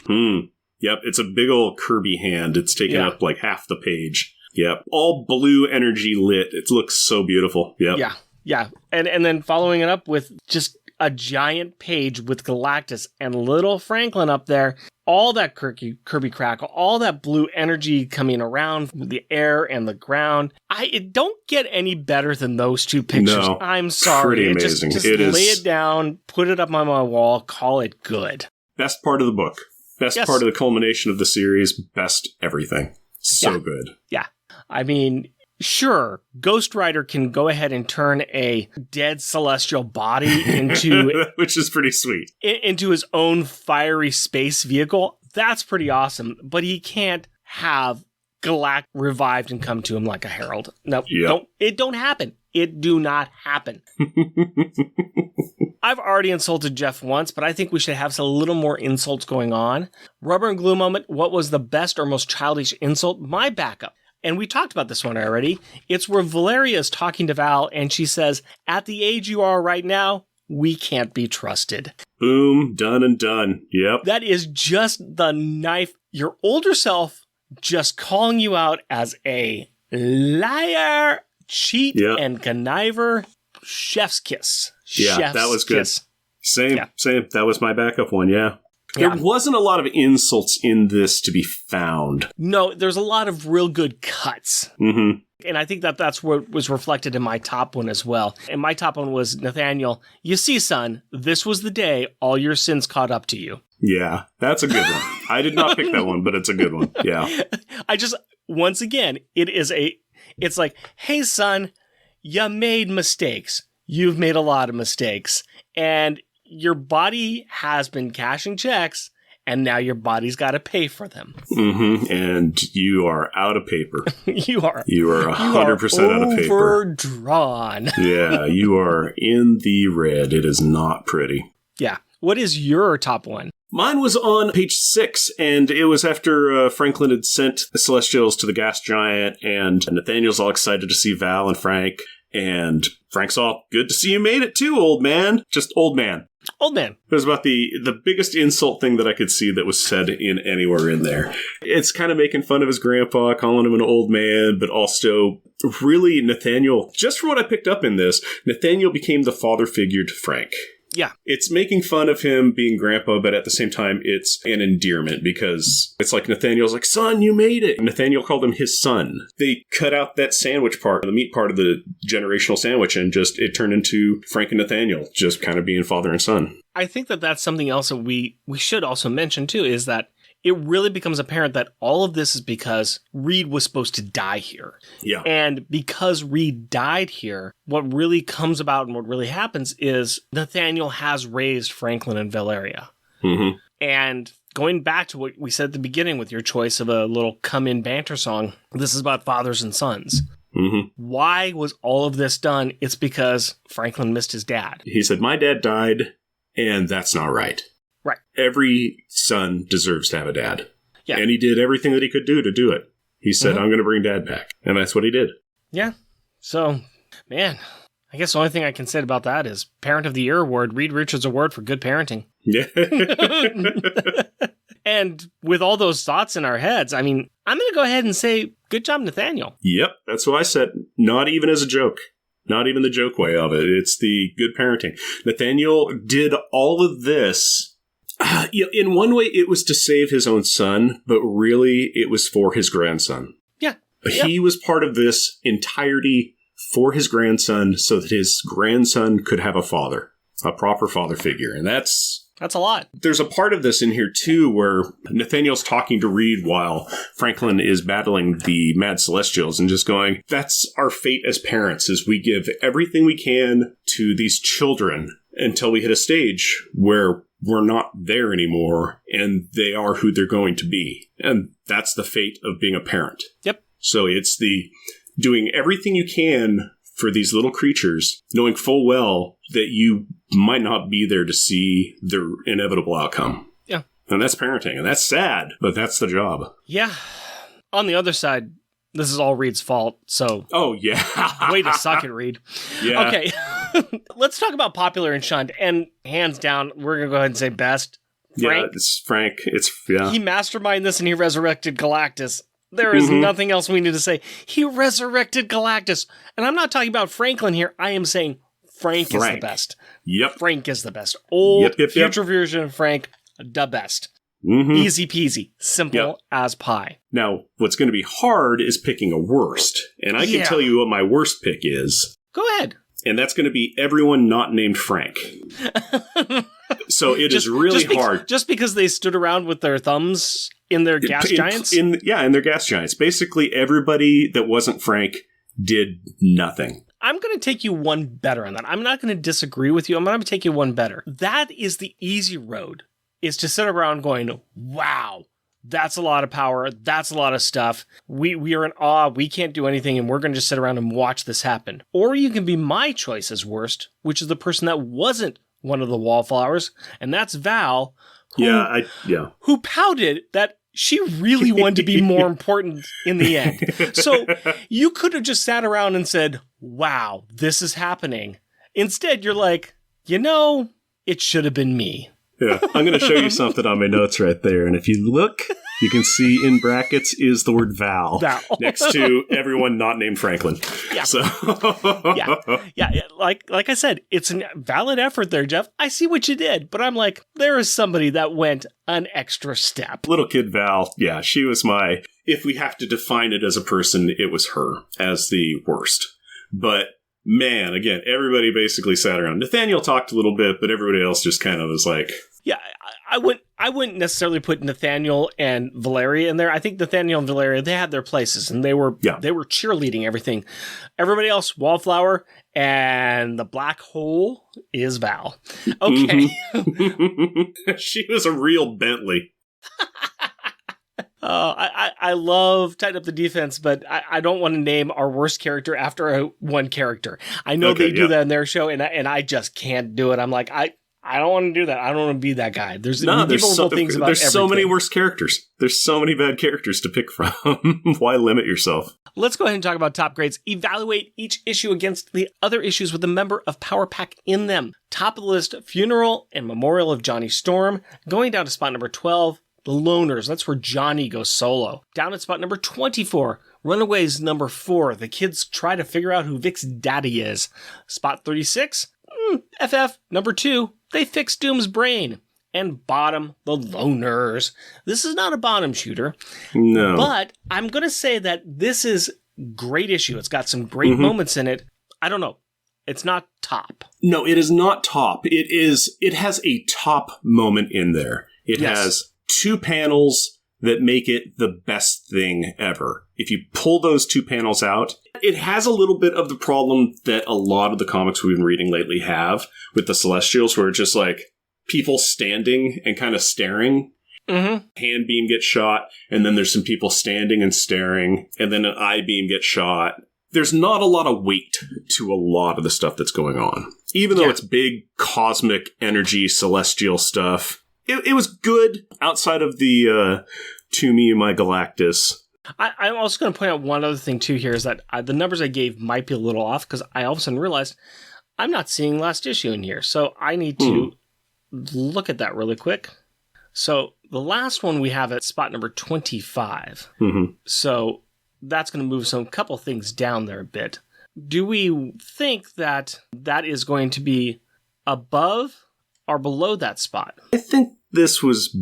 Yep, it's a big old Kirby hand. It's taking up like half the page. Yep, all blue energy lit. It looks so beautiful. Yep. Yeah. And then following it up with just a giant page with Galactus and little Franklin up there. All that Kirby Crackle, all that blue energy coming around the air and the ground. It don't get any better than those 2 pictures. No, I'm sorry. Pretty amazing. Just lay it down, put it up on my wall, call it good. Best part of the book. Best part of the culmination of the series. Best everything. So good. Yeah. I mean, sure, Ghost Rider can go ahead and turn a dead celestial body into... which is pretty sweet. Into his own fiery space vehicle. That's pretty awesome. But he can't have Galactus revived and come to him like a herald. No, it don't happen. It do not happen. I've already insulted Jeff once, but I think we should have a little more insults going on. Rubber and glue moment. What was the best or most childish insult? My backup. And we talked about this one already. It's where Valeria is talking to Val and she says, at the age you are right now, we can't be trusted. Boom, done and done. Yep. That is just the knife. Your older self just calling you out as a liar, cheat, and conniver. Chef's kiss. Yeah, that was good. Same. That was my backup one, There wasn't a lot of insults in this to be found. No, there's a lot of real good cuts. Mm-hmm. And I think that's what was reflected in my top one as well. And my top one was, Nathaniel, you see, son, this was the day all your sins caught up to you. Yeah, that's a good one. I did not pick that one, but it's a good one. Yeah. Once again, it's like, hey, son, you made mistakes. You've made a lot of mistakes. And your body has been cashing checks, and now your body's got to pay for them. Mm-hmm. And you are out of paper. You are 100% out of paper. Overdrawn. Yeah, you are in the red. It is not pretty. Yeah. What is your top one? Mine was on page 6, and it was after Franklin had sent the Celestials to the gas giant, and Nathaniel's all excited to see Val and Frank, and Frank's all, good to see you made it too, old man. Just old man. Old man. It was about the biggest insult thing that I could see that was said in anywhere in there. It's kind of making fun of his grandpa, calling him an old man, but also really Nathaniel, just from what I picked up in this, Nathaniel became the father figure to Frank. Yeah. It's making fun of him being grandpa, but at the same time, it's an endearment because it's like Nathaniel's like, son, you made it. Nathaniel called him his son. They cut out that sandwich part, the meat part of the generational sandwich, and just it turned into Frank and Nathaniel just kind of being father and son. I think that's something else that we should also mention, too, is that it really becomes apparent that all of this is because Reed was supposed to die here. Yeah. And because Reed died here, what really comes about and what really happens is Nathaniel has raised Franklin and Valeria. Mm-hmm. And going back to what we said at the beginning with your choice of a little come-in banter song, this is about fathers and sons. Mm-hmm. Why was all of this done? It's because Franklin missed his dad. He said, my dad died, and that's not right. Right. Every son deserves to have a dad. Yeah. And he did everything that he could do to do it. He said, I'm going to bring dad back. And that's what he did. Yeah. So, man, I guess the only thing I can say about that is Parent of the Year award, Reed Richards Award for good parenting. Yeah. And with all those thoughts in our heads, I mean, I'm going to go ahead and say, good job, Nathaniel. Yep. That's what I said. Not even as a joke. Not even the joke way of it. It's the good parenting. Nathaniel did all of this. In one way, it was to save his own son, but really, it was for his grandson. Yeah. He was part of this entirety for his grandson so that his grandson could have a father, a proper father figure. And that's a lot. There's a part of this in here, too, where Nathaniel's talking to Reed while Franklin is battling the Mad Celestials and just going, that's our fate as parents, is we give everything we can to these children until we hit a stage where we're not there anymore, and they are who they're going to be. And that's the fate of being a parent. Yep. So it's the doing everything you can for these little creatures, knowing full well that you might not be there to see their inevitable outcome. Yeah. And that's parenting, and that's sad, but that's the job. Yeah. On the other side, this is all Reed's fault, so... Oh, yeah. Way to suck it, Reed. Yeah. Okay. Let's talk about popular and shunned. And hands down, we're going to go ahead and say best. Frank. Yeah, it's Frank. Yeah. He masterminded this and he resurrected Galactus. There is nothing else we need to say. He resurrected Galactus. And I'm not talking about Franklin here. I am saying Frank. Is the best. Yep. Frank is the best. Old, future version of Frank, the best. Mm-hmm. Easy peasy. Simple as pie. Now, what's going to be hard is picking a worst. And I can tell you what my worst pick is. Go ahead. And that's going to be everyone not named Frank. So it is really hard. Just because they stood around with their thumbs in their gas giants? In their gas giants. Basically, everybody that wasn't Frank did nothing. I'm going to take you one better on that. I'm not going to disagree with you. I'm going to take you one better. That is the easy road, is to sit around going, wow, that's a lot of power. That's a lot of stuff. We are in awe. We can't do anything, and we're going to just sit around and watch this happen. Or you can be my choice as worst, which is the person that wasn't one of the wallflowers, and that's Val, who pouted that she really wanted to be more important in the end. So you could have just sat around and said, wow, this is happening. Instead, you're like, it should have been me. Yeah, I'm going to show you something on my notes right there. And if you look You can see in brackets is the word Val, Val. next to everyone not named Franklin. Yeah. So yeah. Like I said, it's a valid effort there, Jeff. I see what you did, but I'm like, there is somebody that went an extra step. Little kid Val, yeah, she was my, if we have to define it as a person, it was her as the worst. But man, again, everybody basically sat around. Nathaniel talked a little bit, but everybody else just kind of was like... Yeah, I wouldn't necessarily put Nathaniel and Valeria in there. I think Nathaniel and Valeria, they had their places, and they were cheerleading everything. Everybody else, Wallflower, and the black hole is Val. Okay. Mm-hmm. She was a real Bentley. I love Tighten Up the Defense, but I don't want to name our worst character after one character. I know they do that in their show, and I just can't do it. I'm like, I don't want to do that. I don't want to be that guy. There's so many worse characters. There's so many bad characters to pick from. Why limit yourself? Let's go ahead and talk about top grades. Evaluate each issue against the other issues with a member of Power Pack in them. Top of the list, Funeral and Memorial of Johnny Storm. Going down to spot number 12, The Loners. That's where Johnny goes solo. Down at spot number 24, Runaways number 4. The kids try to figure out who Vic's daddy is. Spot 36, FF number 2. They fix Doom's brain. And bottom, The Loners. This is not a bottom shooter. No. But I'm going to say that this is great issue. It's got some great moments in it. I don't know. It's not top. No, it is not top. It has a top moment in there. It has 2 panels that make it the best thing ever. If you pull those 2 panels out, it has a little bit of the problem that a lot of the comics we've been reading lately have with the Celestials, where it's just like people standing and kind of staring. Hand beam gets shot, and then there's some people standing and staring, and then an eye beam gets shot. There's not a lot of weight to a lot of the stuff that's going on. Even though it's big, cosmic, energy, celestial stuff. It was good outside of the To Me, My Galactus. I'm also going to point out one other thing, too, here, is that the numbers I gave might be a little off, because I all of a sudden realized I'm not seeing last issue in here. So I need to look at that really quick. So the last one we have at spot number 25. So that's going to move some couple things down there a bit. Do we think that that is going to be above or below that spot? I think this was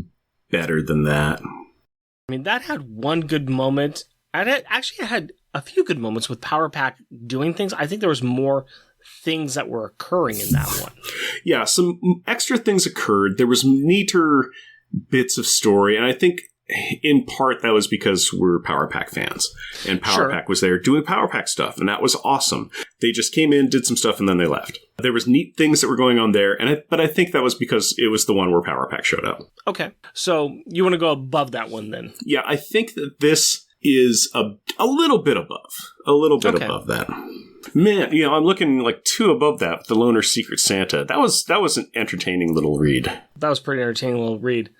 better than that. I mean, that had one good moment. Actually had a few good moments with Power Pack doing things. I think there was more things that were occurring in that one. Yeah, some extra things occurred. There was neater bits of story, and I think in part that was because we're Power Pack fans, and Power Pack was there doing Power Pack stuff, and that was awesome. They just came in, did some stuff, and then they left. There was neat things that were going on there, but I think that was because it was the one where Power Pack showed up. Okay. So you want to go above that one then? Yeah, I think that this is a little bit above. A little bit above that. Man, I'm looking like 2 above that, The Loner Secret Santa. That was an entertaining little read. That was a pretty entertaining little read.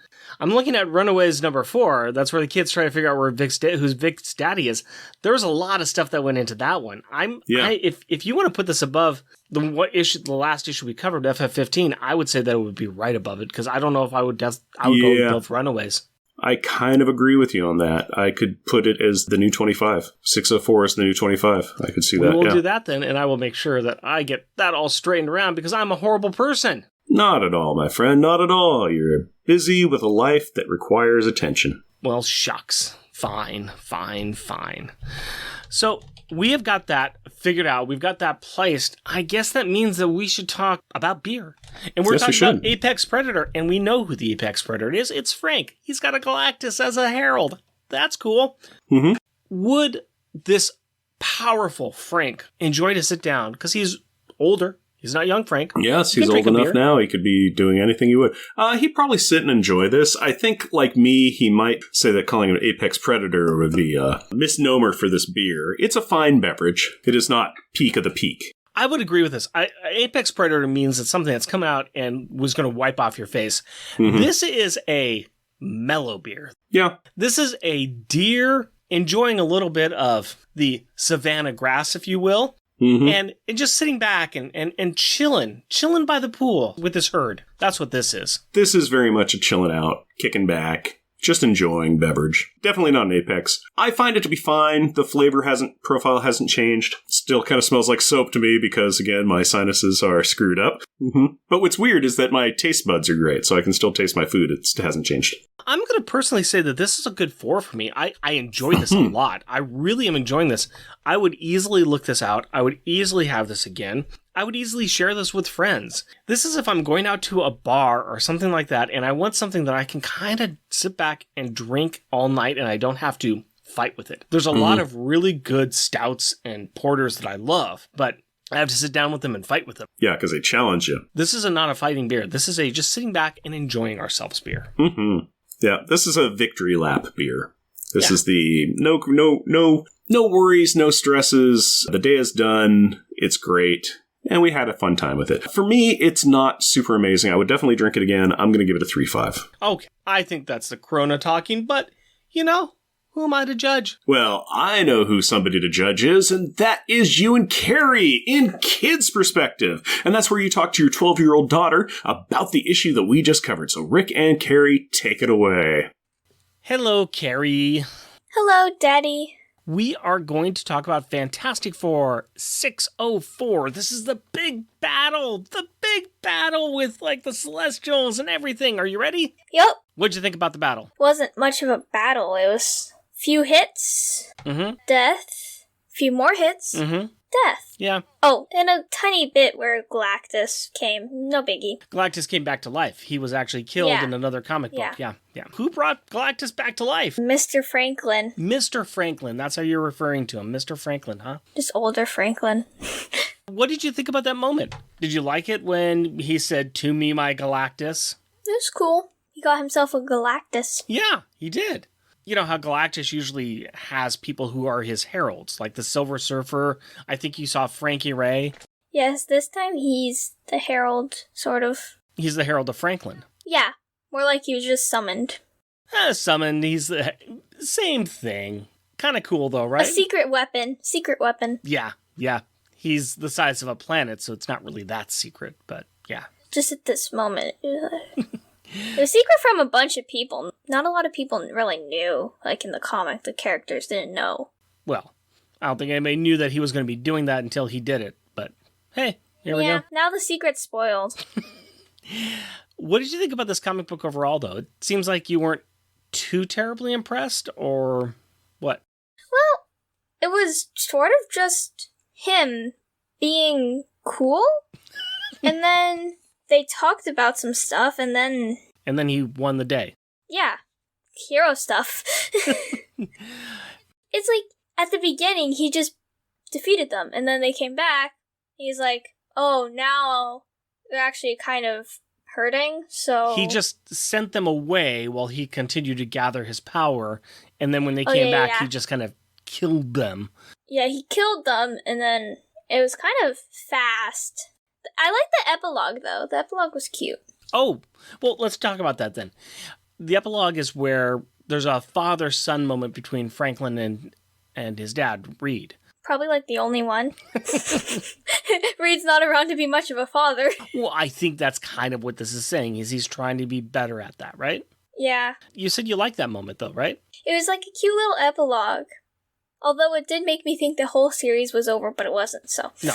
I'm looking at Runaways number 4. That's where the kids try to figure out where who's Vic's daddy is. There was a lot of stuff that went into that one. If you want to put this above the last issue we covered, FF15, I would say that it would be right above it, because I don't know if I would go above Runaways. I kind of agree with you on that. I could put it as the new 25. 604 is the new 25. I could see that. We'll do that then, and I will make sure that I get that all straightened around, because I'm a horrible person. Not at all, my friend. Not at all. You're busy with a life that requires attention. Well, shucks. Fine. So we have got that figured out. We've got that placed. I guess that means that we should talk about beer. And we're talking about Apex Predator, and we know who the Apex Predator is. It's Frank. He's got a Galactus as a herald. That's cool. Would this powerful Frank enjoy to sit down? Because he's older. He's not young Frank. Yes, he's old enough now. He could be doing anything he would. He'd probably sit and enjoy this. I think, like me, he might say that calling him Apex Predator would be a misnomer for this beer. It's a fine beverage. It is not peak of the peak. I would agree with this. Apex Predator means it's something that's come out and was going to wipe off your face. This is a mellow beer. Yeah. This is a deer enjoying a little bit of the savanna grass, if you will. And just sitting back and chilling by the pool with this herd. That's what this is. This is very much a chilling out, kicking back, just enjoying beverage. Definitely not an Apex. I find it to be fine. The profile hasn't changed. Still kind of smells like soap to me because, again, my sinuses are screwed up. But what's weird is that my taste buds are great, so I can still taste my food. It hasn't changed. I'm going to personally say that this is a good 4 for me. I enjoy this a lot. I really am enjoying this. I would easily look this out. I would easily have this again. I would easily share this with friends. This is if I'm going out to a bar or something like that, and I want something that I can kind of sit back and drink all night, and I don't have to fight with it. There's a lot of really good stouts and porters that I love, but I have to sit down with them and fight with them. Yeah, because they challenge you. This is not a fighting beer. This is a just sitting back and enjoying ourselves beer. Yeah, this is a victory lap beer. This is the no worries, no stresses. The day is done. It's great. And we had a fun time with it. For me, it's not super amazing. I would definitely drink it again. I'm going to give it a 3.5. Okay. I think that's the Corona talking, but, who am I to judge? Well, I know who somebody to judge is, and that is you and Carrie in Kids Perspective. And that's where you talk to your 12-year-old daughter about the issue that we just covered. So Rick and Carrie, take it away. Hello, Carrie. Hello, Daddy. We are going to talk about Fantastic Four 604. This is the big battle with the Celestials and everything. Are you ready? Yep. What'd you think about the battle? Wasn't much of a battle. It was few hits, death, few more hits, death. Yeah. Oh, and a tiny bit where Galactus came. No biggie. Galactus came back to life. He was actually killed in another comic book. Yeah. Who brought Galactus back to life? Mr. Franklin. Mr. Franklin. That's how you're referring to him. Mr. Franklin, huh? Just older Franklin. What did you think about that moment? Did you like it when he said, "To me, my Galactus"? It was cool. He got himself a Galactus. Yeah, he did. You know how Galactus usually has people who are his heralds, like the Silver Surfer. I think you saw Frankie Ray. Yes, this time he's the herald, sort of. He's the herald of Franklin. Yeah, more like he was just summoned. Summoned, he's the same thing. Kind of cool though, right? A secret weapon. Yeah. He's the size of a planet, so it's not really that secret, but yeah. Just at this moment. It was secret from a bunch of people. Not a lot of people really knew. Like in the comic, the characters didn't know. Well, I don't think anybody knew that he was going to be doing that until he did it. But hey, here we go. Yeah, now the secret's spoiled. What did you think about this comic book overall, though? It seems like you weren't too terribly impressed, or what? Well, it was sort of just him being cool. And then they talked about some stuff, and then... And then he won the day. Yeah. Hero stuff. It's like, at the beginning, he just defeated them, and then they came back. He's like, oh, now they're actually kind of hurting, so... He just sent them away while he continued to gather his power, and then when they came back, he just kind of killed them. Yeah, he killed them, and then it was kind of fast. I like the epilogue, though. The epilogue was cute. Oh, well, let's talk about that then. The epilogue is where there's a father-son moment between Franklin and his dad, Reed. Probably like the only one. Reed's not around to be much of a father. Well, I think that's kind of what this is saying, is he's trying to be better at that, right? Yeah. You said you liked that moment, though, right? It was like a cute little epilogue. Although it did make me think the whole series was over, but it wasn't, so. No.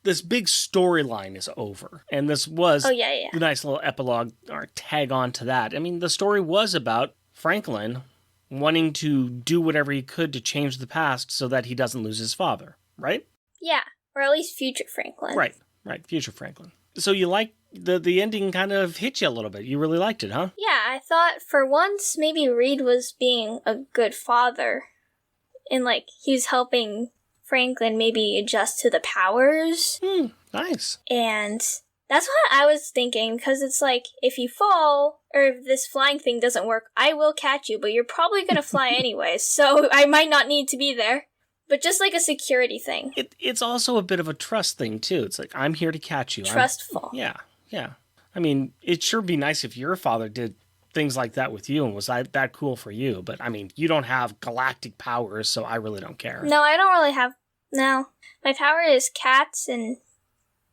This big storyline is over. And this was the nice little epilogue, or tag on to that. I mean, the story was about Franklin wanting to do whatever he could to change the past so that he doesn't lose his father, right? Yeah, or at least future Franklin. Right, future Franklin. So you like the ending kind of hit you a little bit. You really liked it, huh? Yeah, I thought for once maybe Reed was being a good father. And, like, he's helping Franklin maybe adjust to the powers. Nice. And that's what I was thinking, because it's like, if you fall, or if this flying thing doesn't work, I will catch you, but you're probably going to fly anyway, so I might not need to be there. But just like a security thing. It's also a bit of a trust thing, too. It's like, I'm here to catch you. Trustful. Yeah. I mean, it'd sure be nice if your father did things like that with you and was that cool for you. But, I mean, you don't have galactic powers, so I really don't care. No, I don't really have... No. My power is cats and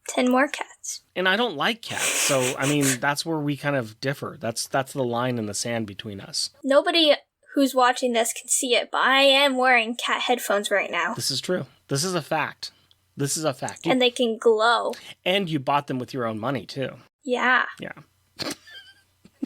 10 more cats. And I don't like cats, so, I mean, that's where we kind of differ. That's the line in the sand between us. Nobody who's watching this can see it, but I am wearing cat headphones right now. This is true. This is a fact. This is a fact. And they can glow. And you bought them with your own money, too. Yeah. Yeah.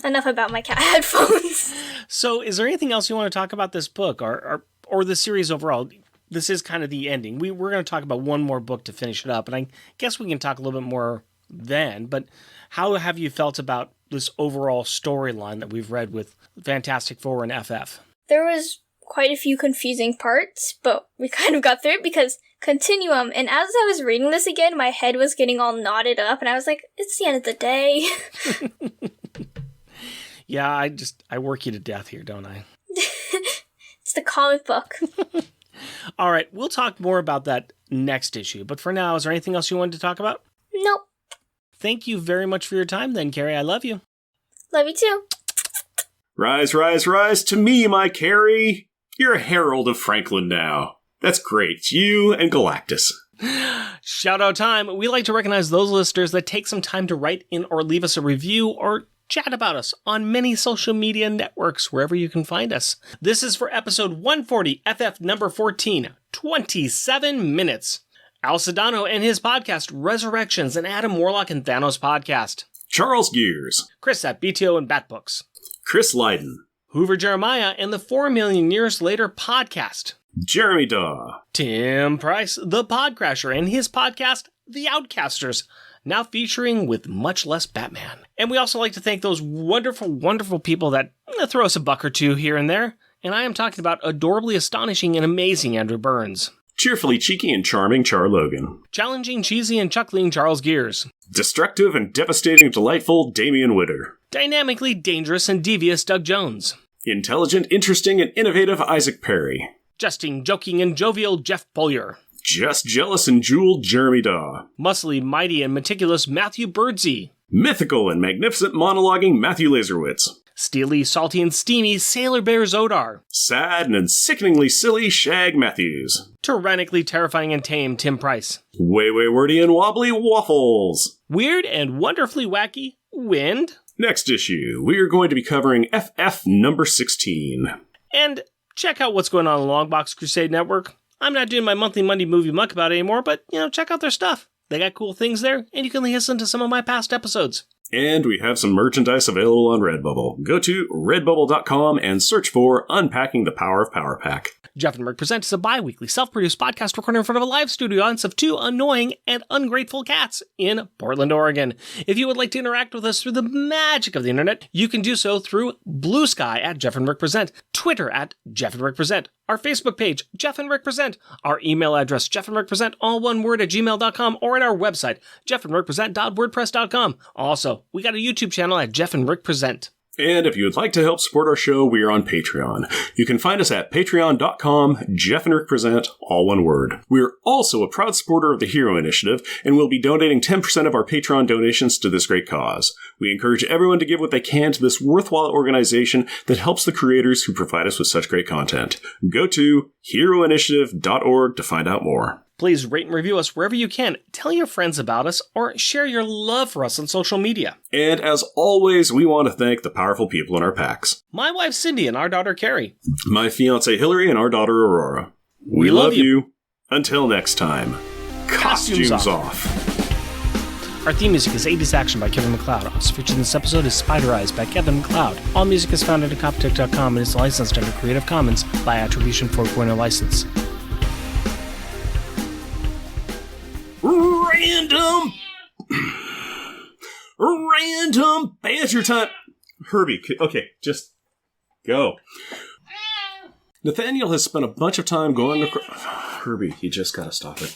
Enough about my cat headphones. So, is there anything else you want to talk about this book or the series overall? This is kind of the ending. We're going to talk about one more book to finish it up, and I guess we can talk a little bit more then. But how have you felt about this overall storyline that we've read with Fantastic Four and FF? There was quite a few confusing parts, but we kind of got through it because Continuum, and as I was reading this again, my head was getting all knotted up, and I was like, it's the end of the day. Yeah, I work you to death here, don't I? It's the comic book. All right, we'll talk more about that next issue. But for now, is there anything else you wanted to talk about? Nope. Thank you very much for your time then, Carrie. I love you. Love you too. Rise, rise, rise to me, my Carrie. You're a herald of Franklin now. That's great. It's you and Galactus. Shout out time. We like to recognize those listeners that take some time to write in or leave us a review or chat about us on many social media networks, wherever you can find us. This is for episode 140, FF number 14, 27 minutes. Al Sedano and his podcast, Resurrections, and Adam Warlock and Thanos podcast. Charles Gears. Chris at BTO and Batbooks. Chris Lydon. Hoover Jeremiah and the 4 Million Years Later podcast. Jeremy Daw. Tim Price, the Podcrasher, and his podcast, The Outcasters, now featuring with much less Batman. And we also like to thank those wonderful, wonderful people that throw us a buck or two here and there. And I am talking about adorably astonishing and amazing Andrew Burns. Cheerfully cheeky and charming Char Logan. Challenging, cheesy, and chuckling Charles Gears. Destructive and devastating delightful Damian Witter. Dynamically dangerous and devious Doug Jones. Intelligent, interesting, and innovative Isaac Perry. Justing, joking, and jovial Jeff Pollier. Just jealous and jeweled Jeremy Daw. Muscly, mighty, and meticulous Matthew Birdsey. Mythical and magnificent monologuing Matthew Laserwitz. Steely, salty, and steamy Sailor Bear Zodar. Sad and sickeningly silly Shag Matthews. Tyrannically terrifying and tame Tim Price. Way wordy and wobbly Waffles. Weird and wonderfully wacky Wind. Next issue, we are going to be covering FF number 16. And check out what's going on the Longbox Crusade Network. I'm not doing my monthly Monday movie muck about it anymore, but, check out their stuff. They got cool things there, and you can listen to some of my past episodes. And we have some merchandise available on Redbubble. Go to redbubble.com and search for Unpacking the Power of Power Pack. Jeff and Rick Present is a bi-weekly self-produced podcast recorded in front of a live studio audience of 2 annoying and ungrateful cats in Portland, Oregon. If you would like to interact with us through the magic of the internet, you can do so through Blue Sky at Jeff and Rick Present, Twitter at Jeff and Rick Present, our Facebook page, Jeff and Rick Present, our email address, jeffandrickpresent, all one word, at gmail.com, or at our website, jeffandrickpresent.wordpress.com. Also, we got a YouTube channel at Jeff and Rick Present. And if you would like to help support our show, we are on Patreon. You can find us at patreon.com, Jeff and Rick Present, all one word. We are also a proud supporter of the Hero Initiative, and we'll be donating 10% of our Patreon donations to this great cause. We encourage everyone to give what they can to this worthwhile organization that helps the creators who provide us with such great content. Go to heroinitiative.org to find out more. Please rate and review us wherever you can, tell your friends about us, or share your love for us on social media. And as always, we want to thank the powerful people in our packs. My wife Cindy and our daughter Carrie. My fiancée Hillary and our daughter Aurora. We love you. Until next time, costumes off. Our theme music is 80s Action by Kevin MacLeod. Also featured in this episode is Spider Eyes by Kevin MacLeod. All music is found at Incompetech.com and is licensed under Creative Commons by Attribution 4.0 license. Random Badger time. Herbie, okay, just go. Nathaniel has spent a bunch of time going across. Herbie, you just gotta stop it.